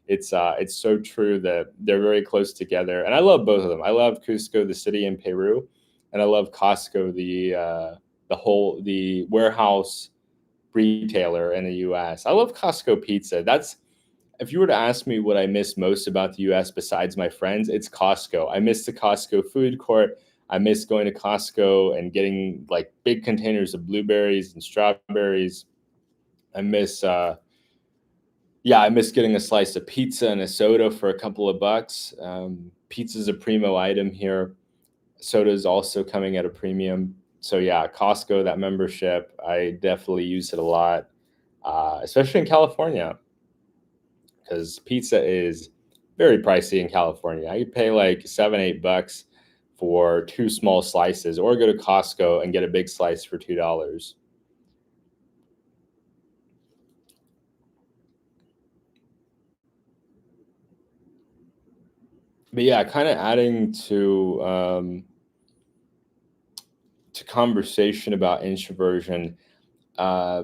[SPEAKER 1] It's so true that they're very close together, and I love both of them. I love Cusco, the city in Peru, and I love Costco, the warehouse retailer in the U.S. I love Costco pizza. That's if you were to ask me what I miss most about the US besides my friends, it's Costco. I miss the Costco food court. I miss going to Costco and getting like big containers of blueberries and strawberries. I miss yeah, I miss getting a slice of pizza and a soda for a couple of bucks. Pizza's a primo item here. Soda is also coming at a premium. So yeah, Costco, that membership, I definitely use it a lot, especially in California because pizza is very pricey in California. I could pay like 7, 8 bucks for two small slices, or go to Costco and get a big slice for $2. But yeah, kind of adding to conversation about introversion. Uh,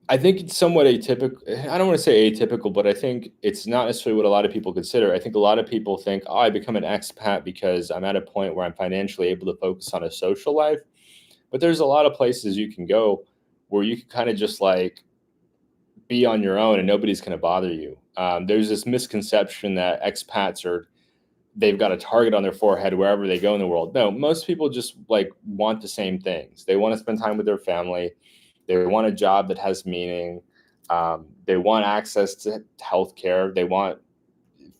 [SPEAKER 1] I think it's somewhat atypical. I don't want to say atypical, but I think it's not necessarily what a lot of people consider. I think a lot of people think, oh, I become an expat because I'm at a point where I'm financially able to focus on a social life. But there's a lot of places you can go where you can kind of just like be on your own and nobody's going to bother you. There's this misconception that expats are they've got a target on their forehead wherever they go in the world. No, most people just like want the same things. They want to spend time with their family. They want a job that has meaning. They want access to healthcare. They want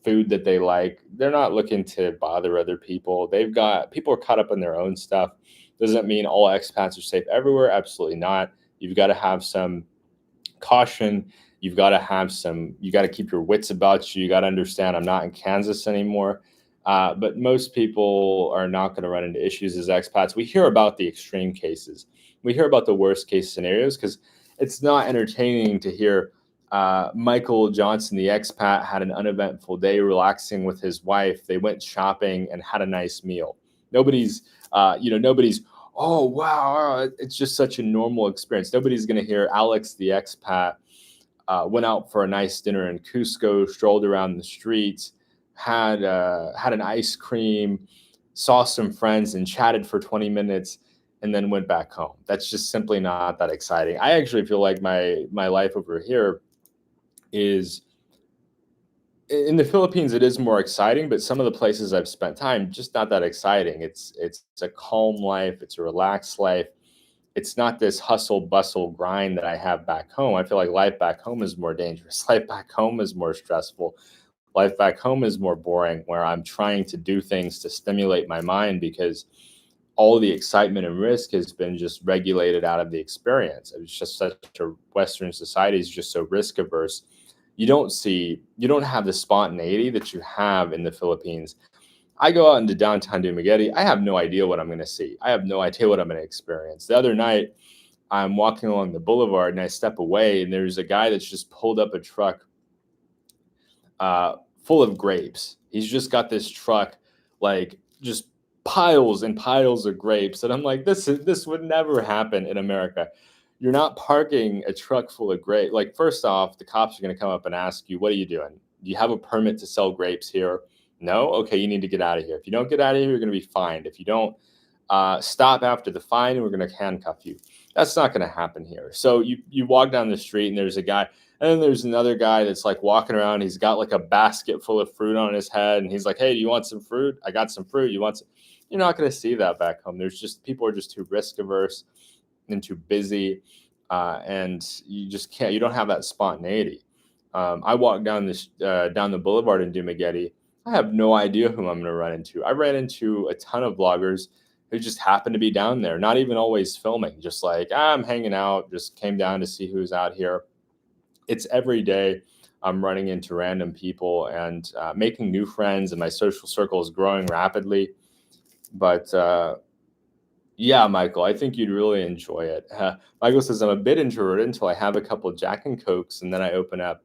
[SPEAKER 1] food that they like. They're not looking to bother other people. They've got people are caught up in their own stuff. Doesn't mean all expats are safe everywhere. Absolutely not. You've got to have some caution. You've got to have some. You got to keep your wits about you. You got to understand. I'm not in Kansas anymore. But most people are not going to run into issues as expats. We hear about the extreme cases. We hear about the worst case scenarios because it's not entertaining to hear Michael Johnson, the expat, had an uneventful day relaxing with his wife. They went shopping and had a nice meal. Nobody's, nobody's, oh, wow, it's just such a normal experience. Nobody's going to hear Alex, the expat, went out for a nice dinner in Cusco, strolled around the streets, had an ice cream, saw some friends, and chatted for 20 minutes, and then went back home. That's just simply not that exciting. I actually feel like my life over here is in the Philippines. It is more exciting, but some of the places I've spent time just not that exciting. It's a calm life. It's a relaxed life. It's not this hustle bustle grind that I have back home. I feel like life back home is more dangerous. Life back home is more stressful. Life back home is more boring, where I'm trying to do things to stimulate my mind because all the excitement and risk has been just regulated out of the experience. It's just such a Western society is just so risk averse. You don't have the spontaneity that you have in the Philippines. I go out into downtown Dumaguete. I have no idea what I'm going to see. I have no idea what I'm going to experience. The other night, I'm walking along the boulevard and I step away, and there's a guy that's just pulled up a truck full of grapes. He's just got this truck, like just piles and piles of grapes, and I'm like, this would never happen in America. You're not parking a truck full of grapes. Like, first off, the cops are going to come up and ask you, "What are you doing? Do you have a permit to sell grapes here?" No? Okay, you need to get out of here. If you don't get out of here, you're going to be fined. If you don't stop after the fine, we're going to handcuff you. That's not going to happen here. So you walk down the street and there's a guy, and then there's another guy that's like walking around. He's got like a basket full of fruit on his head, and he's like, "Hey, do you want some fruit? I got some fruit. You want some?" You're not going to see that back home. There's just people are just too risk averse and too busy, and you just can't. You don't have that spontaneity. I walk down the boulevard in Dumaguete. I have no idea who I'm going to run into. I ran into a ton of vloggers who just happened to be down there, not even always filming, just like, I'm hanging out, just came down to see who's out here. It's every day I'm running into random people and making new friends, and my social circle is growing rapidly. But Yeah, Michael, I think you'd really enjoy it. Michael says, I'm a bit introverted until I have a couple Jack and Cokes and then I open up.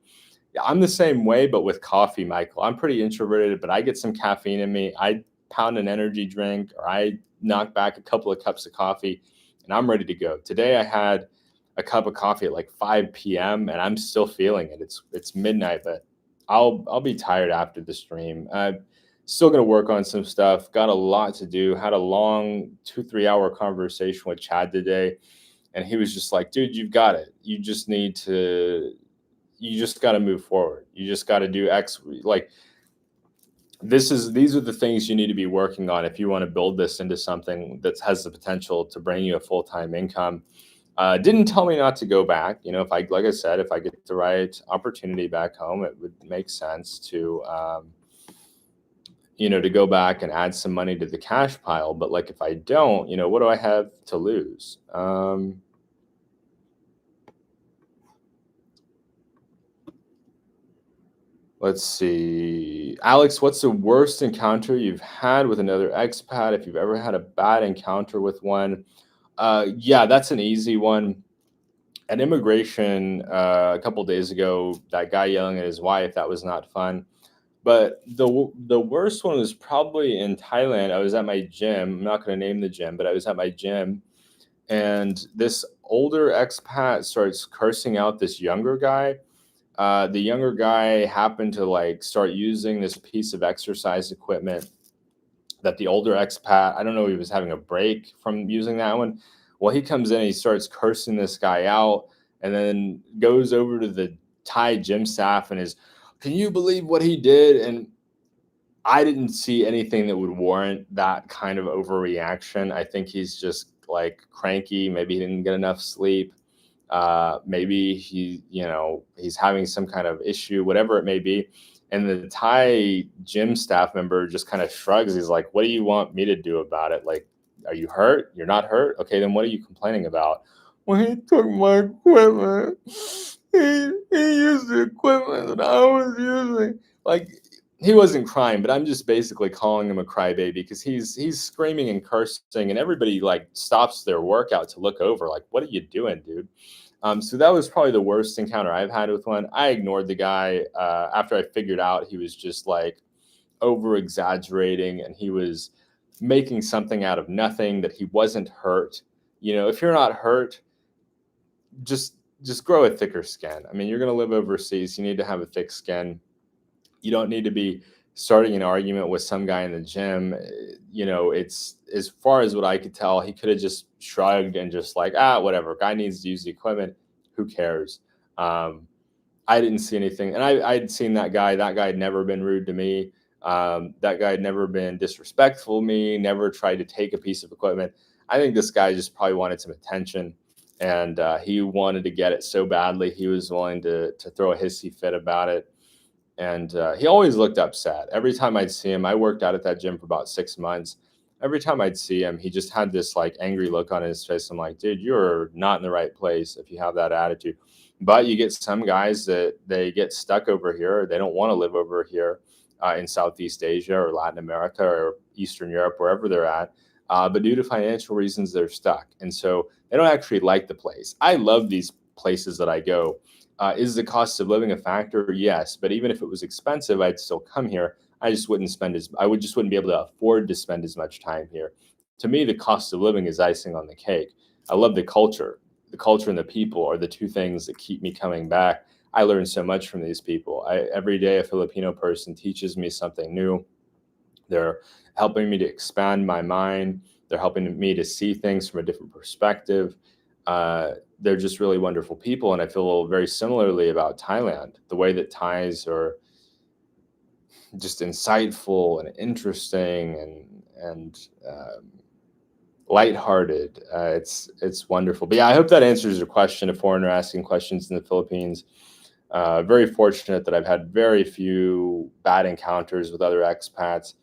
[SPEAKER 1] Yeah, I'm the same way, but with coffee, Michael. I'm pretty introverted, but I get some caffeine in me. I pound an energy drink or I knock back a couple of cups of coffee and I'm ready to go. Today I had a cup of coffee at like 5 p.m. and I'm still feeling it. It's midnight, but I'll be tired after the stream. Still gonna work on some stuff. Got a lot to do. Had a long 2 3 hour conversation with Chad today, and he was just like, "Dude, you've got it. You just got to move forward. You just got to do X. Like these are the things you need to be working on if you want to build this into something that has the potential to bring you a full time income." Didn't tell me not to go back. You know, if I like I said, if I get the right opportunity back home, it would make sense to to go back and add some money to the cash pile. But like if I don't, what do I have to lose? Let's see. Alex, what's the worst encounter you've had with another expat? If you've ever had a bad encounter with one, yeah, that's an easy one. At immigration, a couple days ago, that guy yelling at his wife, that was not fun. But the worst one was probably in Thailand. I was at my gym. I'm not going to name the gym, but I was at my gym, and this older expat starts cursing out this younger guy. The younger guy happened to like start using this piece of exercise equipment that the older expat, I don't know, he was having a break from using that one. Well, he comes in and he starts cursing this guy out and then goes over to the Thai gym staff and is, can you believe what he did? And I didn't see anything that would warrant that kind of overreaction. I think he's just like cranky. Maybe he didn't get enough sleep. Maybe he's having some kind of issue, whatever it may be. And the Thai gym staff member just kind of shrugs. He's like, what do you want me to do about it? Like, are you hurt? You're not hurt? Okay, then what are you complaining about? Well, he took my equipment. He used the equipment that I was using. Like, he wasn't crying, but I'm just basically calling him a crybaby because he's screaming and cursing, and everybody like stops their workout to look over. Like, what are you doing, dude? So that was probably the worst encounter I've had with one. I ignored the guy after I figured out he was just like over exaggerating and he was making something out of nothing, that he wasn't hurt. If you're not hurt, just grow a thicker skin. I mean, you're going to live overseas. You need to have a thick skin. You don't need to be starting an argument with some guy in the gym. It's as far as what I could tell, he could have just shrugged and just like, whatever. Guy needs to use the equipment. Who cares? Um, I didn't see anything, and I'd seen that guy. That guy had never been rude to me. That guy had never been disrespectful to me. Never tried to take a piece of equipment. I think this guy just probably wanted some attention, and he wanted to get it so badly. He was willing to throw a hissy fit about it, and he always looked upset. Every time I'd see him, I worked out at that gym for about 6 months. Every time I'd see him, he just had this like angry look on his face. I'm like, dude, you're not in the right place if you have that attitude. But you get some guys that they get stuck over here. They don't want to live over here in Southeast Asia or Latin America or Eastern Europe, wherever they're at. But due to financial reasons, they're stuck. And so they don't actually like the place. I love these places that I go. Is the cost of living a factor? Yes, but even if it was expensive, I'd still come here. I would just wouldn't be able to afford to spend as much time here. To me, the cost of living is icing on the cake. I love the culture. The culture and the people are the two things that keep me coming back. I learn so much from these people. Every day, a Filipino person teaches me something new. They're helping me to expand my mind. They're helping me to see things from a different perspective. They're just really wonderful people. And I feel very similarly about Thailand. The way that Thais are just insightful and interesting and lighthearted. It's wonderful. But yeah, I hope that answers your question. A foreigner asking questions in the Philippines. Very fortunate that I've had very few bad encounters with other expats.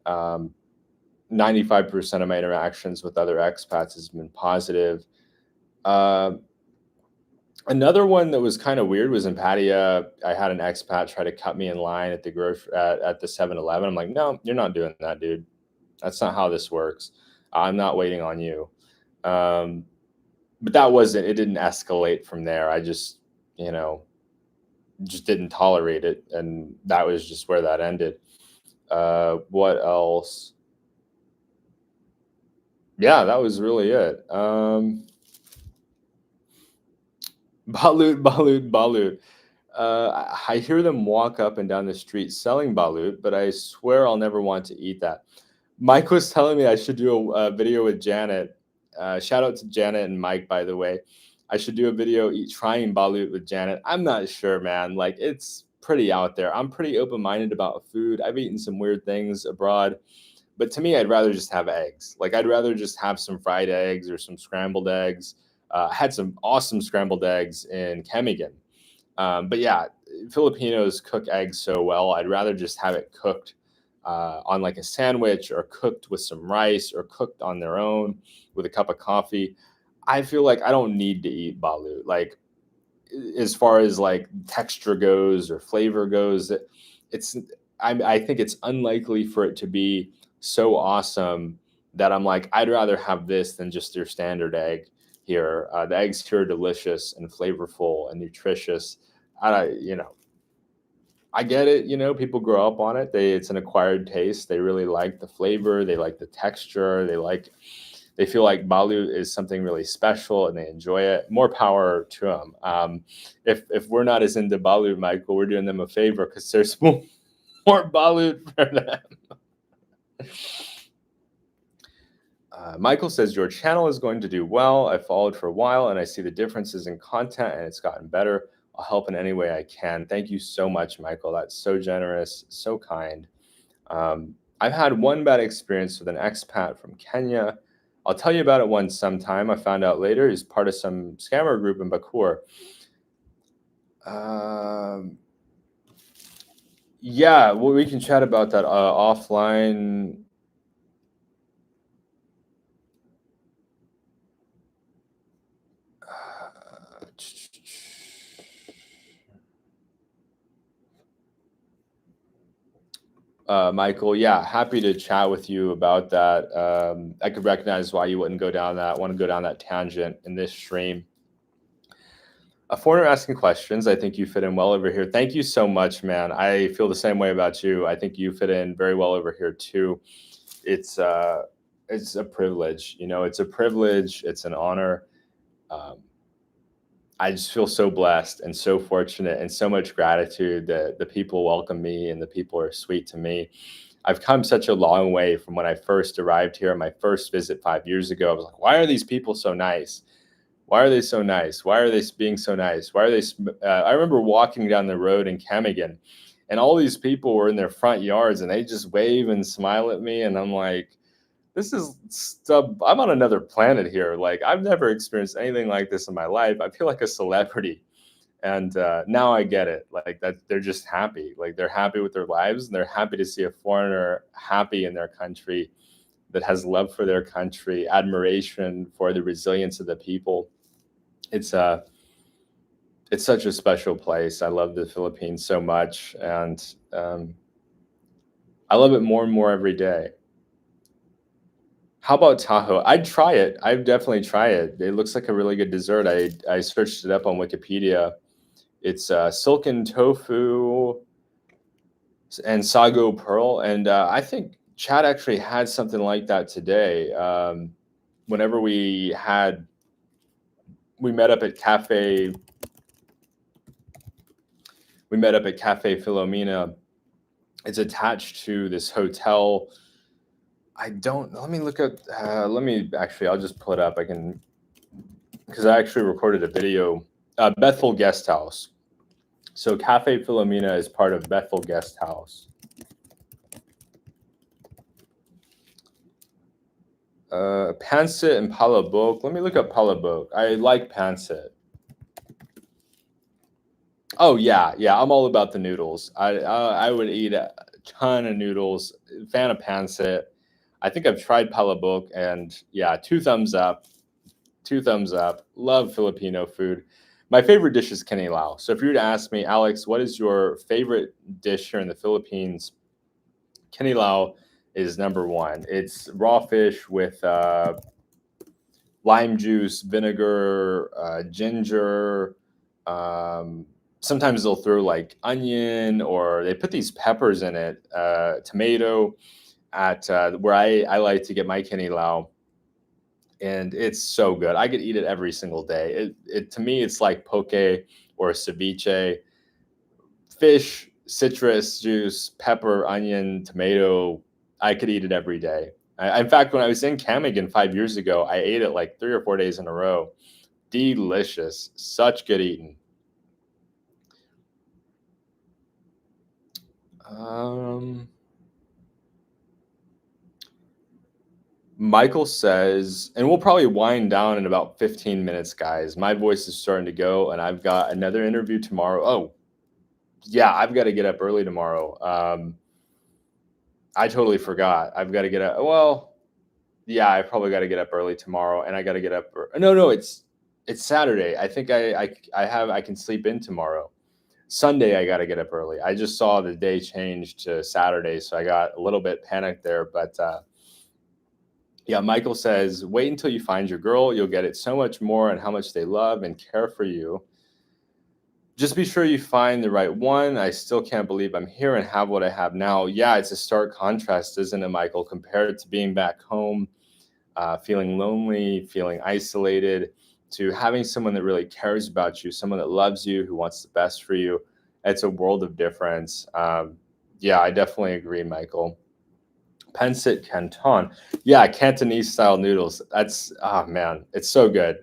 [SPEAKER 1] 95% of my interactions with other expats has been positive. Uh, Another one that was kind of weird was in Pattaya. I had an expat try to cut me in line at at the 7-Eleven. I'm like, no, you're not doing that, dude. That's not how this works. I'm not waiting on you. But that wasn't. It didn't escalate from there. I just, you know, just didn't tolerate it, and that was just where that ended. What else? Yeah, that was really it. Balut, balut, balut. I hear them walk up and down the street selling balut, but I swear I'll never want to eat that. Mike was telling me I should do a video with Janet. Shout out to Janet and Mike, by the way. I should do a video trying balut with Janet. I'm not sure, man. Like, it's pretty out there. I'm pretty open minded about food. I've eaten some weird things abroad, but to me, I'd rather just have eggs. Like, I'd rather just have some fried eggs or some scrambled eggs. I had some awesome scrambled eggs in Chemigan. But yeah, Filipinos cook eggs so well. I'd rather just have it cooked on like a sandwich, or cooked with some rice, or cooked on their own with a cup of coffee. I feel like I don't need to eat balut. Like, as far as like texture goes or flavor goes, it's I think it's unlikely for it to be so awesome that I'm like, I'd rather have this than just their standard egg here. The eggs here are delicious and flavorful and nutritious. You know, I get it. You know, people grow up on it. It's an acquired taste. They really like the flavor. They like the texture. They feel like balut is something really special and they enjoy it. More power to them. If we're not as into balut, Michael, we're doing them a favor because there's more balut for them. Michael says, your channel is going to do well. I followed for a while and I see the differences in content and it's gotten better. I'll help in any way I can. Thank you so much, Michael. That's so generous, so kind. I've had one bad experience with an expat from Kenya. I'll tell you about it one sometime. I found out later he's part of some scammer group in Bakur. Yeah, well, we can chat about that offline. Michael, yeah, happy to chat with you about that. I could recognize why you wouldn't want to go down that tangent in this stream. A foreigner asking questions. I think you fit in well over here. Thank you so much, man. I feel the same way about you. I think you fit in very well over here too. It's a privilege, you know. It's a privilege. It's an honor. Um, I just feel so blessed and so fortunate and so much gratitude that the people welcome me and the people are sweet to me. I've come such a long way from when I first arrived here, my first visit 5 years ago. I was like, why are these people so nice? Why are they so nice? Why are they being so nice? Why are they? I remember walking down the road in Chemigan, and all these people were in their front yards, and they just wave and smile at me, and I'm like, this is stuff. I'm on another planet here. Like, I've never experienced anything like this in my life. I feel like a celebrity, and now I get it. Like, that they're just happy. Like, they're happy with their lives, and they're happy to see a foreigner happy in their country, that has love for their country, admiration for the resilience of the people. It's it's such a special place. I love the Philippines so much, and I love it more and more every day. How about Tahoe? I'd try it. I'd definitely try it. It looks like a really good dessert. I searched it up on Wikipedia. It's silken tofu and sago pearl, and I think Chad actually had something like that today. Whenever we met up at Cafe Philomena. It's attached to this hotel. Let me look at, I'll just pull it up. Because I actually recorded a video, Bethel Guest House. So Cafe Philomena is part of Bethel Guest House. Pancit and palabok. Let me look up palabok. I like pancit. Oh yeah, I'm all about the noodles. I would eat a ton of noodles. Fan of pancit. I think I've tried palabok, and yeah, 2 thumbs up. 2 thumbs up. Love Filipino food. My favorite dish is kinilaw. So if you were to ask me, Alex, what is your favorite dish here in the Philippines? Kinilaw is number one. It's raw fish with lime juice, vinegar, ginger. Um, Sometimes they'll throw like onion, or they put these peppers in it, tomato, at where I like to get my kenny lao, and it's so good. I could eat it every single day. It to me, it's like poke or ceviche. Fish, citrus juice, pepper, onion, tomato. I could eat it every day. In fact, when I was in Camigan 5 years ago, I ate it like 3 or 4 days in a row. Delicious, such good eating. Um, Michael says, and we'll probably wind down in about 15 minutes, guys. My voice is starting to go, and I've got another interview tomorrow. Oh, yeah, I've got to get up early tomorrow. I totally forgot. I've got to get up. Well, yeah, I probably got to get up early tomorrow, and I got to get up. No, it's Saturday. I think I can sleep in tomorrow. Sunday, I got to get up early. I just saw the day change to Saturday, so I got a little bit panicked there. But yeah, Michael says, wait until you find your girl. You'll get it so much more on how much they love and care for you. Just be sure you find the right one. I still can't believe I'm here and have what I have now. Yeah, it's a stark contrast, isn't it, Michael, compared to being back home, feeling lonely, feeling isolated, to having someone that really cares about you, someone that loves you, who wants the best for you. It's a world of difference. Yeah, I definitely agree, Michael. Pensit Canton. Yeah, Cantonese style noodles. That's, oh man, it's so good.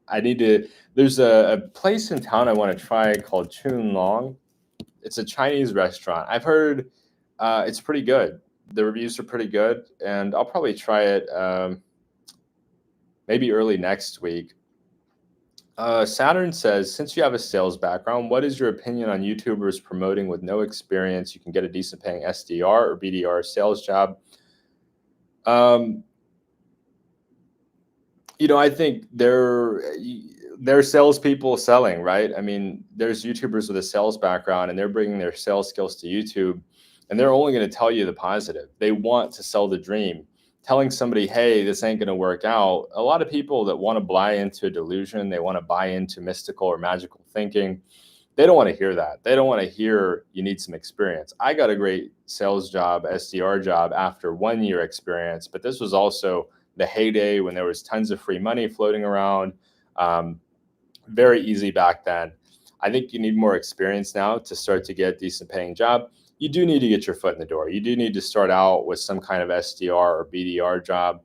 [SPEAKER 1] I need to, there's a place in town I want to try called Chun Long. It's a Chinese restaurant. I've heard it's pretty good. The reviews are pretty good, and I'll probably try it maybe early next week. Saturn says, since you have a sales background, what is your opinion on YouTubers promoting with no experience? You can get a decent paying SDR or BDR sales job. I think they're salespeople selling, right? I mean, there's YouTubers with a sales background, and they're bringing their sales skills to YouTube, and they're only going to tell you the positive. They want to sell the dream. Telling somebody, hey, this ain't going to work out. A lot of people that want to buy into a delusion, they want to buy into mystical or magical thinking. They don't want to hear that. They don't want to hear you need some experience. I got a great sales job, SDR job after 1 year experience, but this was also the heyday when there was tons of free money floating around. Um, Very easy back then. I think you need more experience now to start to get a decent paying job. You do need to get your foot in the door. You do need to start out with some kind of SDR or BDR job.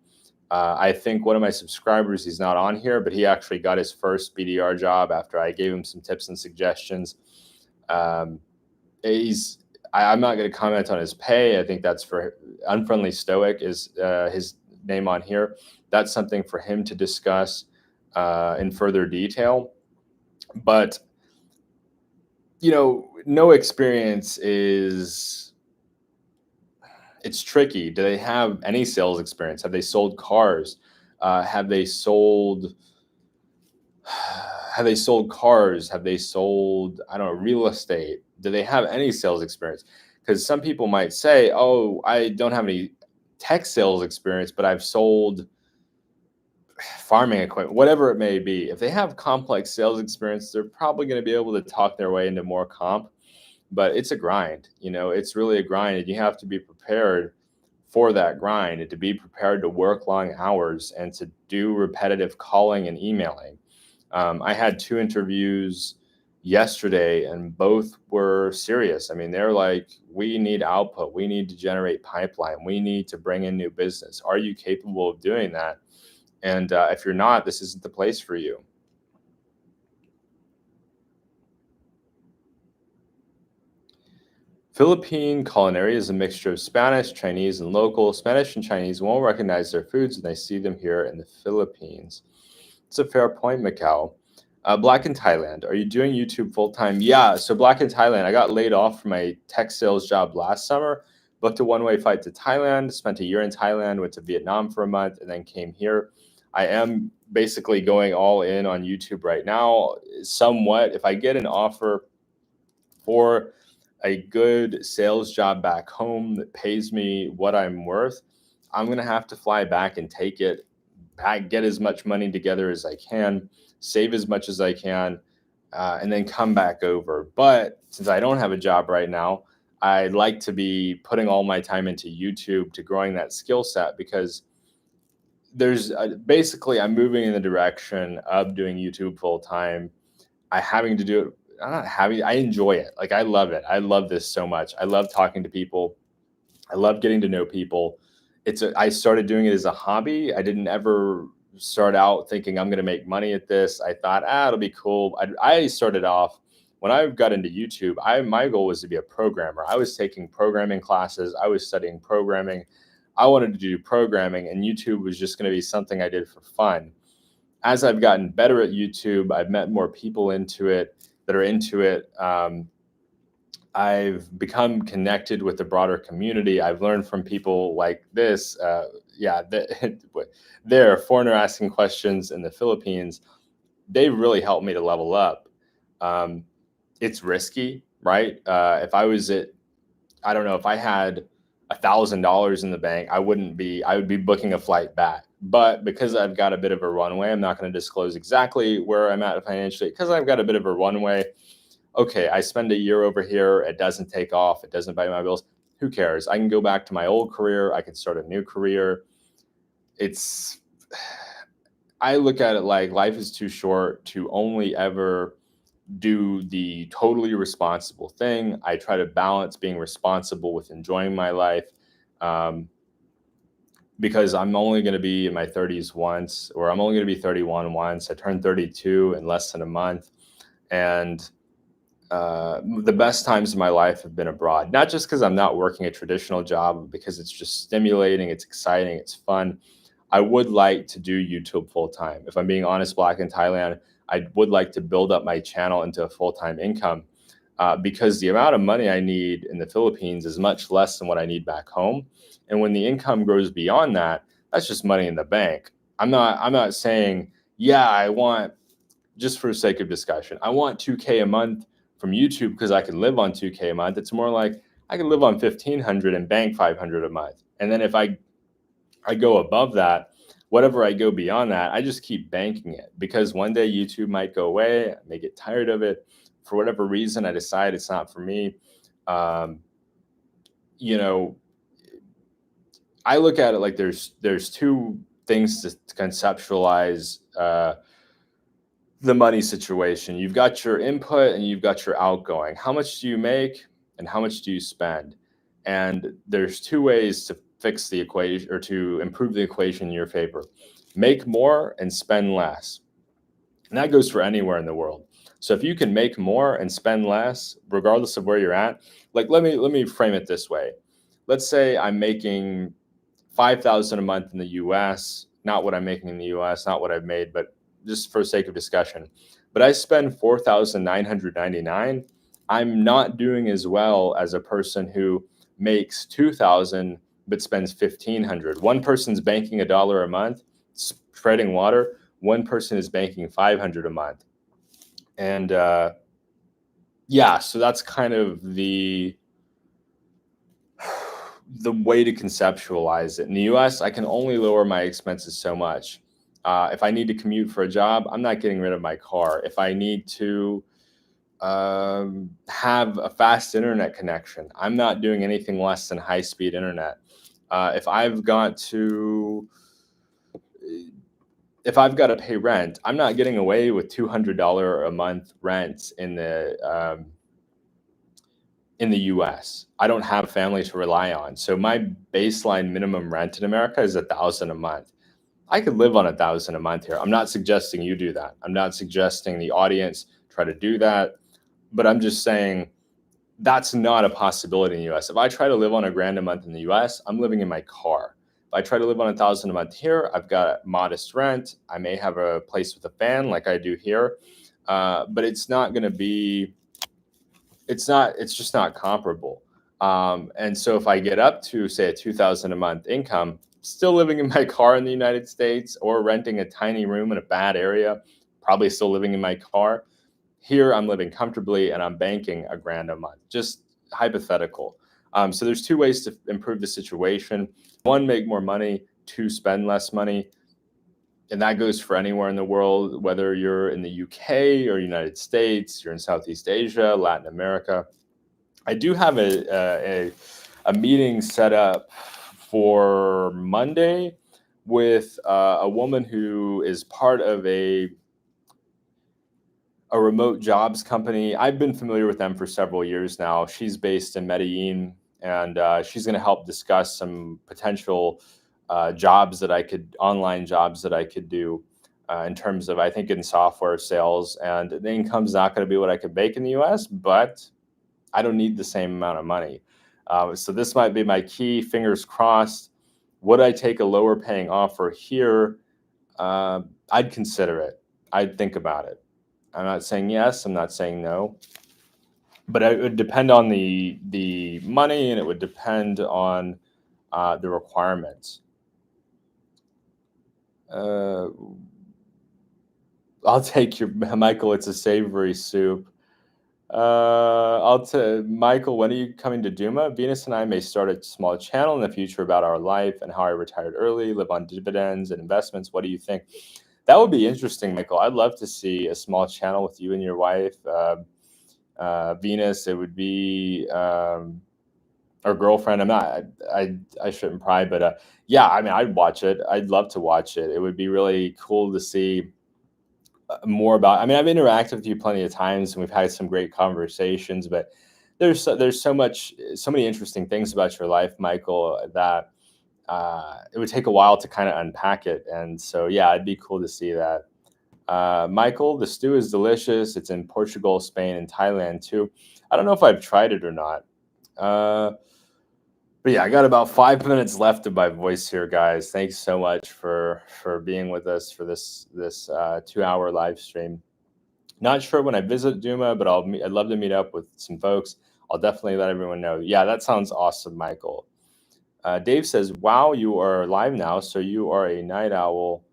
[SPEAKER 1] I think one of my subscribers, he's not on here, but he actually got his first BDR job after I gave him some tips and suggestions. Um, I'm not going to comment on his pay. I think that's for Unfriendly Stoic is his name on here. That's something for him to discuss in further detail. But no experience it's tricky. Do they have any sales experience? Have they sold cars? Have they sold have they sold cars? Have they sold, I don't know, real estate? Do they have any sales experience? Because some people might say, oh, I don't have any tech sales experience, but I've sold farming equipment, whatever it may be. If they have complex sales experience, they're probably going to be able to talk their way into more comp. But it's a grind. It's really a grind, and you have to be prepared for that grind, and to be prepared to work long hours and to do repetitive calling and emailing. I had 2 interviews yesterday, and both were serious. I mean, they're like, we need output, we need to generate pipeline, we need to bring in new business. Are you capable of doing that? And if you're not, this isn't the place for you. Philippine culinary is a mixture of Spanish, Chinese, and local. Spanish and Chinese won't recognize their foods when they see them here in the Philippines. It's a fair point, Macau. Black in Thailand, are you doing YouTube full time? Yeah, so Black in Thailand, I got laid off from my tech sales job last summer, booked a one-way flight to Thailand, spent a year in Thailand, went to Vietnam for a month, and then came here. I am basically going all in on YouTube right now, somewhat. If I get an offer for a good sales job back home that pays me what I'm worth, I'm going to have to fly back and take it, get as much money together as I can, save as much as I can, and then come back over. But since I don't have a job right now, I'd like to be putting all my time into YouTube to growing that skill set, because there's basically I'm moving in the direction of doing YouTube full time. I having to do it. I'm not having. I enjoy it. Like I love it. I love this so much. I love talking to people. I love getting to know people. I started doing it as a hobby. I didn't ever start out thinking I'm going to make money at this. I thought, it'll be cool. I started off when I got into YouTube. My goal was to be a programmer. I was taking programming classes. I was studying programming. I wanted to do programming, and YouTube was just going to be something I did for fun. As I've gotten better at YouTube, I've met more people into it that are into it. I've become connected with the broader community. I've learned from people like this. They're a foreigner asking questions in the Philippines. They really helped me to level up. It's risky, right? If I was at, I don't know, if I had $1,000 in the bank, I would be booking a flight back. But because I've got a bit of a runway, I'm not going to disclose exactly where I'm at financially, because I've got a bit of a runway. Okay, I spend a year over here, it doesn't take off, it doesn't pay my bills. Who cares? I can go back to my old career, I can start a new career. I look at it like life is too short to only ever do the totally responsible thing. I try to balance being responsible with enjoying my life, because I'm only going to be in my 30s once, or I'm only going to be 31 once. I turned 32 in less than a month. And the best times of my life have been abroad, not just because I'm not working a traditional job, but because it's just stimulating, it's exciting, it's fun. I would like to do YouTube full time. If I'm being honest, Black in Thailand, I would like to build up my channel into a full-time income, because the amount of money I need in the Philippines is much less than what I need back home. And when the income grows beyond that, that's just money in the bank. I'm not saying, I want, just for the sake of discussion, I want 2K a month from YouTube because I can live on 2K a month. It's more like I can live on 1,500 and bank 500 a month. And then if I go above that, whatever I go beyond that, I just keep banking it, because one day YouTube might go away. I may get tired of it. For whatever reason, I decide it's not for me. You know, I look at it like there's two things to conceptualize the money situation. You've got your input and you've got your outgoing. How much do you make and how much do you spend? And there's two ways to fix the equation, or to improve the equation in your favor. Make more and spend less. And that goes for anywhere in the world. So if you can make more and spend less, regardless of where you're at, like let me frame it this way. Let's say I'm making $5,000 a month in the US, not what I'm making in the US, not what I've made, but just for sake of discussion. But I spend $4,999. I'm not doing as well as a person who makes $2,000 but spends $1,500. One person's banking $1 a month, spreading water. One person is banking $500 a month. And so that's kind of the way to conceptualize it. In the US, I can only lower my expenses so much. If I need to commute for a job, I'm not getting rid of my car. If I need to have a fast internet connection, I'm not doing anything less than high-speed internet. If I've got to pay rent, I'm not getting away with $200 a month rent in the US. I don't have family to rely on. So my baseline minimum rent in America is $1,000 a month. I could live on $1,000 a month here. I'm not suggesting you do that. I'm not suggesting the audience try to do that, but I'm just saying that's not a possibility in the US. If I try to live on $1,000 a month in the US, I'm living in my car. If I try to live on $1,000 a month here, I've got modest rent. I may have a place with a fan like I do here, but it's not going to be. It's just not comparable. And so if I get up to, say, a $2,000 a month income, still living in my car in the United States, or renting a tiny room in a bad area, probably still living in my car. Here, I'm living comfortably and I'm banking $1,000 a month, just hypothetical. So there's two ways to improve the situation. One, make more money. Two, spend less money. and that goes for anywhere in the world, whether you're in the UK or United States, you're in Southeast Asia, Latin America. I do have a meeting set up for Monday with a woman who is part of a remote jobs company. I've been familiar with them for several years now. She's based in Medellin, and she's going to help discuss some potential online jobs that I could do in terms of, I think, in software sales. And the income's not going to be what I could make in the US, but I don't need the same amount of money. So this might be my key, fingers crossed. Would I take a lower paying offer here? I'd consider it. I'd think about it. I'm not saying yes. I'm not saying no. But it would depend on the money, and it would depend on the requirements. I'll take your Michael. It's a savory soup. Michael, when are you coming to Duma? Venus and I may start a small channel in the future about our life and how I retired early, live on dividends and investments. What do you think? That would be interesting, Michael. I'd love to see a small channel with you and your wife, Venus. It would be or girlfriend. I shouldn't pry, but yeah, I mean, I'd watch it. I'd love to watch it. It would be really cool to see more about. I mean, I've interacted with you plenty of times, and we've had some great conversations. But there's so many interesting things about your life, Michael, that it would take a while to kind of unpack it. And so, yeah, it'd be cool to see that. Michael, the stew is delicious. It's in Portugal, Spain, and Thailand too. I don't know if I've tried it or not. But yeah, I got about 5 minutes left of my voice here, guys. Thanks so much for being with us for this 2-hour live stream. Not sure when I visit Duma, but I'd love to meet up with some folks. I'll definitely let everyone know. Yeah, that sounds awesome, Michael. Dave says, "Wow, you are live now, so you are a night owl.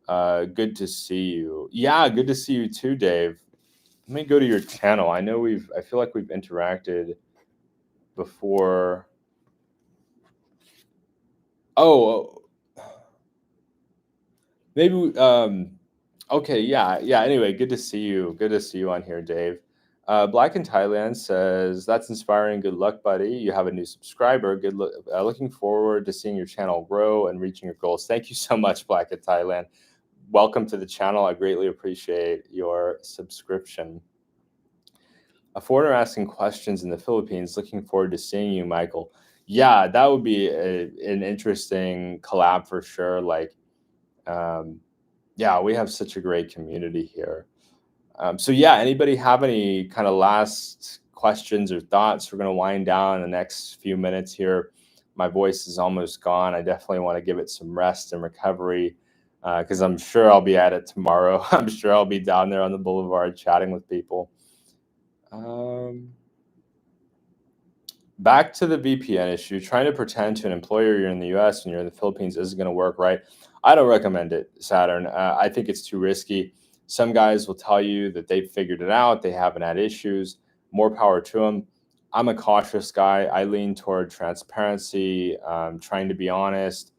[SPEAKER 1] Good to see you." Yeah, good to see you too, Dave. Let me go to your channel. I feel like we've interacted before. Oh, maybe. Okay, yeah. Anyway, good to see you. Good to see you on here, Dave. Black in Thailand says, "That's inspiring. Good luck, buddy. You have a new subscriber. Looking forward to seeing your channel grow and reaching your goals." Thank you so much, Black in Thailand. Welcome to the channel. I greatly appreciate your subscription. A foreigner asking questions in the Philippines. Looking forward to seeing you, Michael. Yeah, that would be an interesting collab for sure. Like, yeah, we have such a great community here. So yeah, anybody have any kind of last questions or thoughts? We're going to wind down in the next few minutes here. My voice is almost gone. I definitely want to give it some rest and recovery because I'm sure I'll be at it tomorrow. I'm sure I'll be down there on the boulevard chatting with people. Back to the VPN issue, trying to pretend to an employer you're in the US and you're in the Philippines isn't going to work, right? I don't recommend it, Saturn. I think it's too risky. Some guys will tell you that they've figured it out, they haven't had issues. More power to them. I'm a cautious guy. I lean toward transparency, trying to be honest.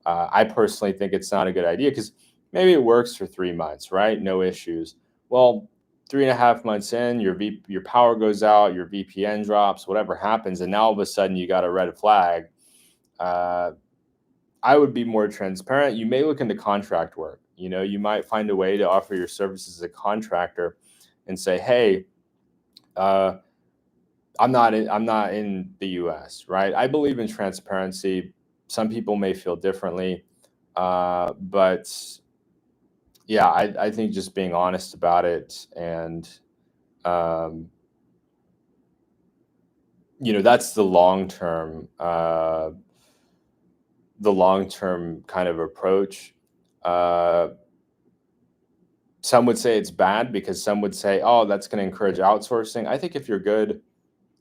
[SPEAKER 1] I personally think it's not a good idea because maybe it works for 3 months, right? No issues. Well, 3.5 months in, your power goes out, your VPN drops, whatever happens, and now all of a sudden you got a red flag. I would be more transparent. You may look into contract work. You might find a way to offer your services as a contractor and say, "Hey, I'm not in the U.S." Right? I believe in transparency. Some people may feel differently, but yeah, I think just being honest about it and that's the long term kind of approach. Some would say it's bad because some would say, "Oh, that's going to encourage outsourcing." I think if you're good,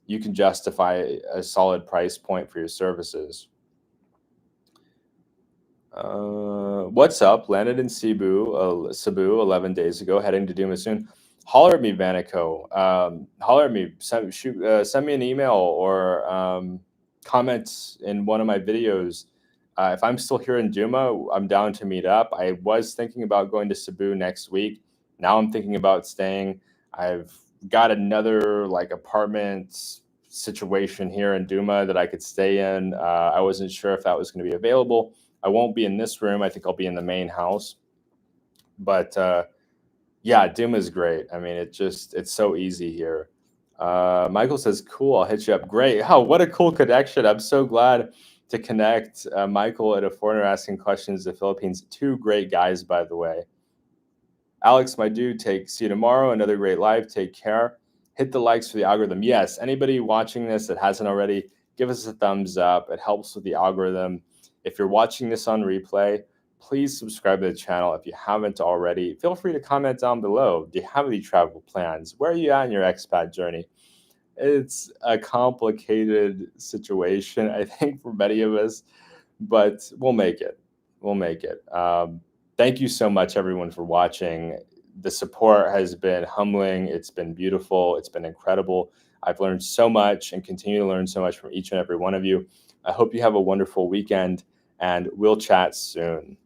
[SPEAKER 1] you can justify a solid price point for your services. What's up? Landed in Cebu 11 days ago, heading to Duma soon. Holler at me, Vanico. Holler at me. Send me an email or comment in one of my videos. If I'm still here in Duma, I'm down to meet up. I was thinking about going to Cebu next week. Now I'm thinking about staying. I've got another like apartment situation here in Duma that I could stay in. I wasn't sure if that was going to be available. I won't be in this room. I think I'll be in the main house. But yeah, Doom is great. I mean, it's so easy here. Michael says, "Cool, I'll hit you up." Great. Oh, what a cool connection! I'm so glad to connect Michael and a foreigner asking questions in the Philippines. Two great guys, by the way. Alex, my dude, see you tomorrow. Another great live. Take care. Hit the likes for the algorithm. Yes, anybody watching this that hasn't already, give us a thumbs up. It helps with the algorithm. If you're watching this on replay, please subscribe to the channel if you haven't already. Feel free to comment down below. Do you have any travel plans? Where are you at in your expat journey? It's a complicated situation, I think, for many of us, but we'll make it. We'll make it. Thank you so much, everyone, for watching. The support has been humbling. It's been beautiful. It's been incredible. I've learned so much and continue to learn so much from each and every one of you. I hope you have a wonderful weekend, and we'll chat soon.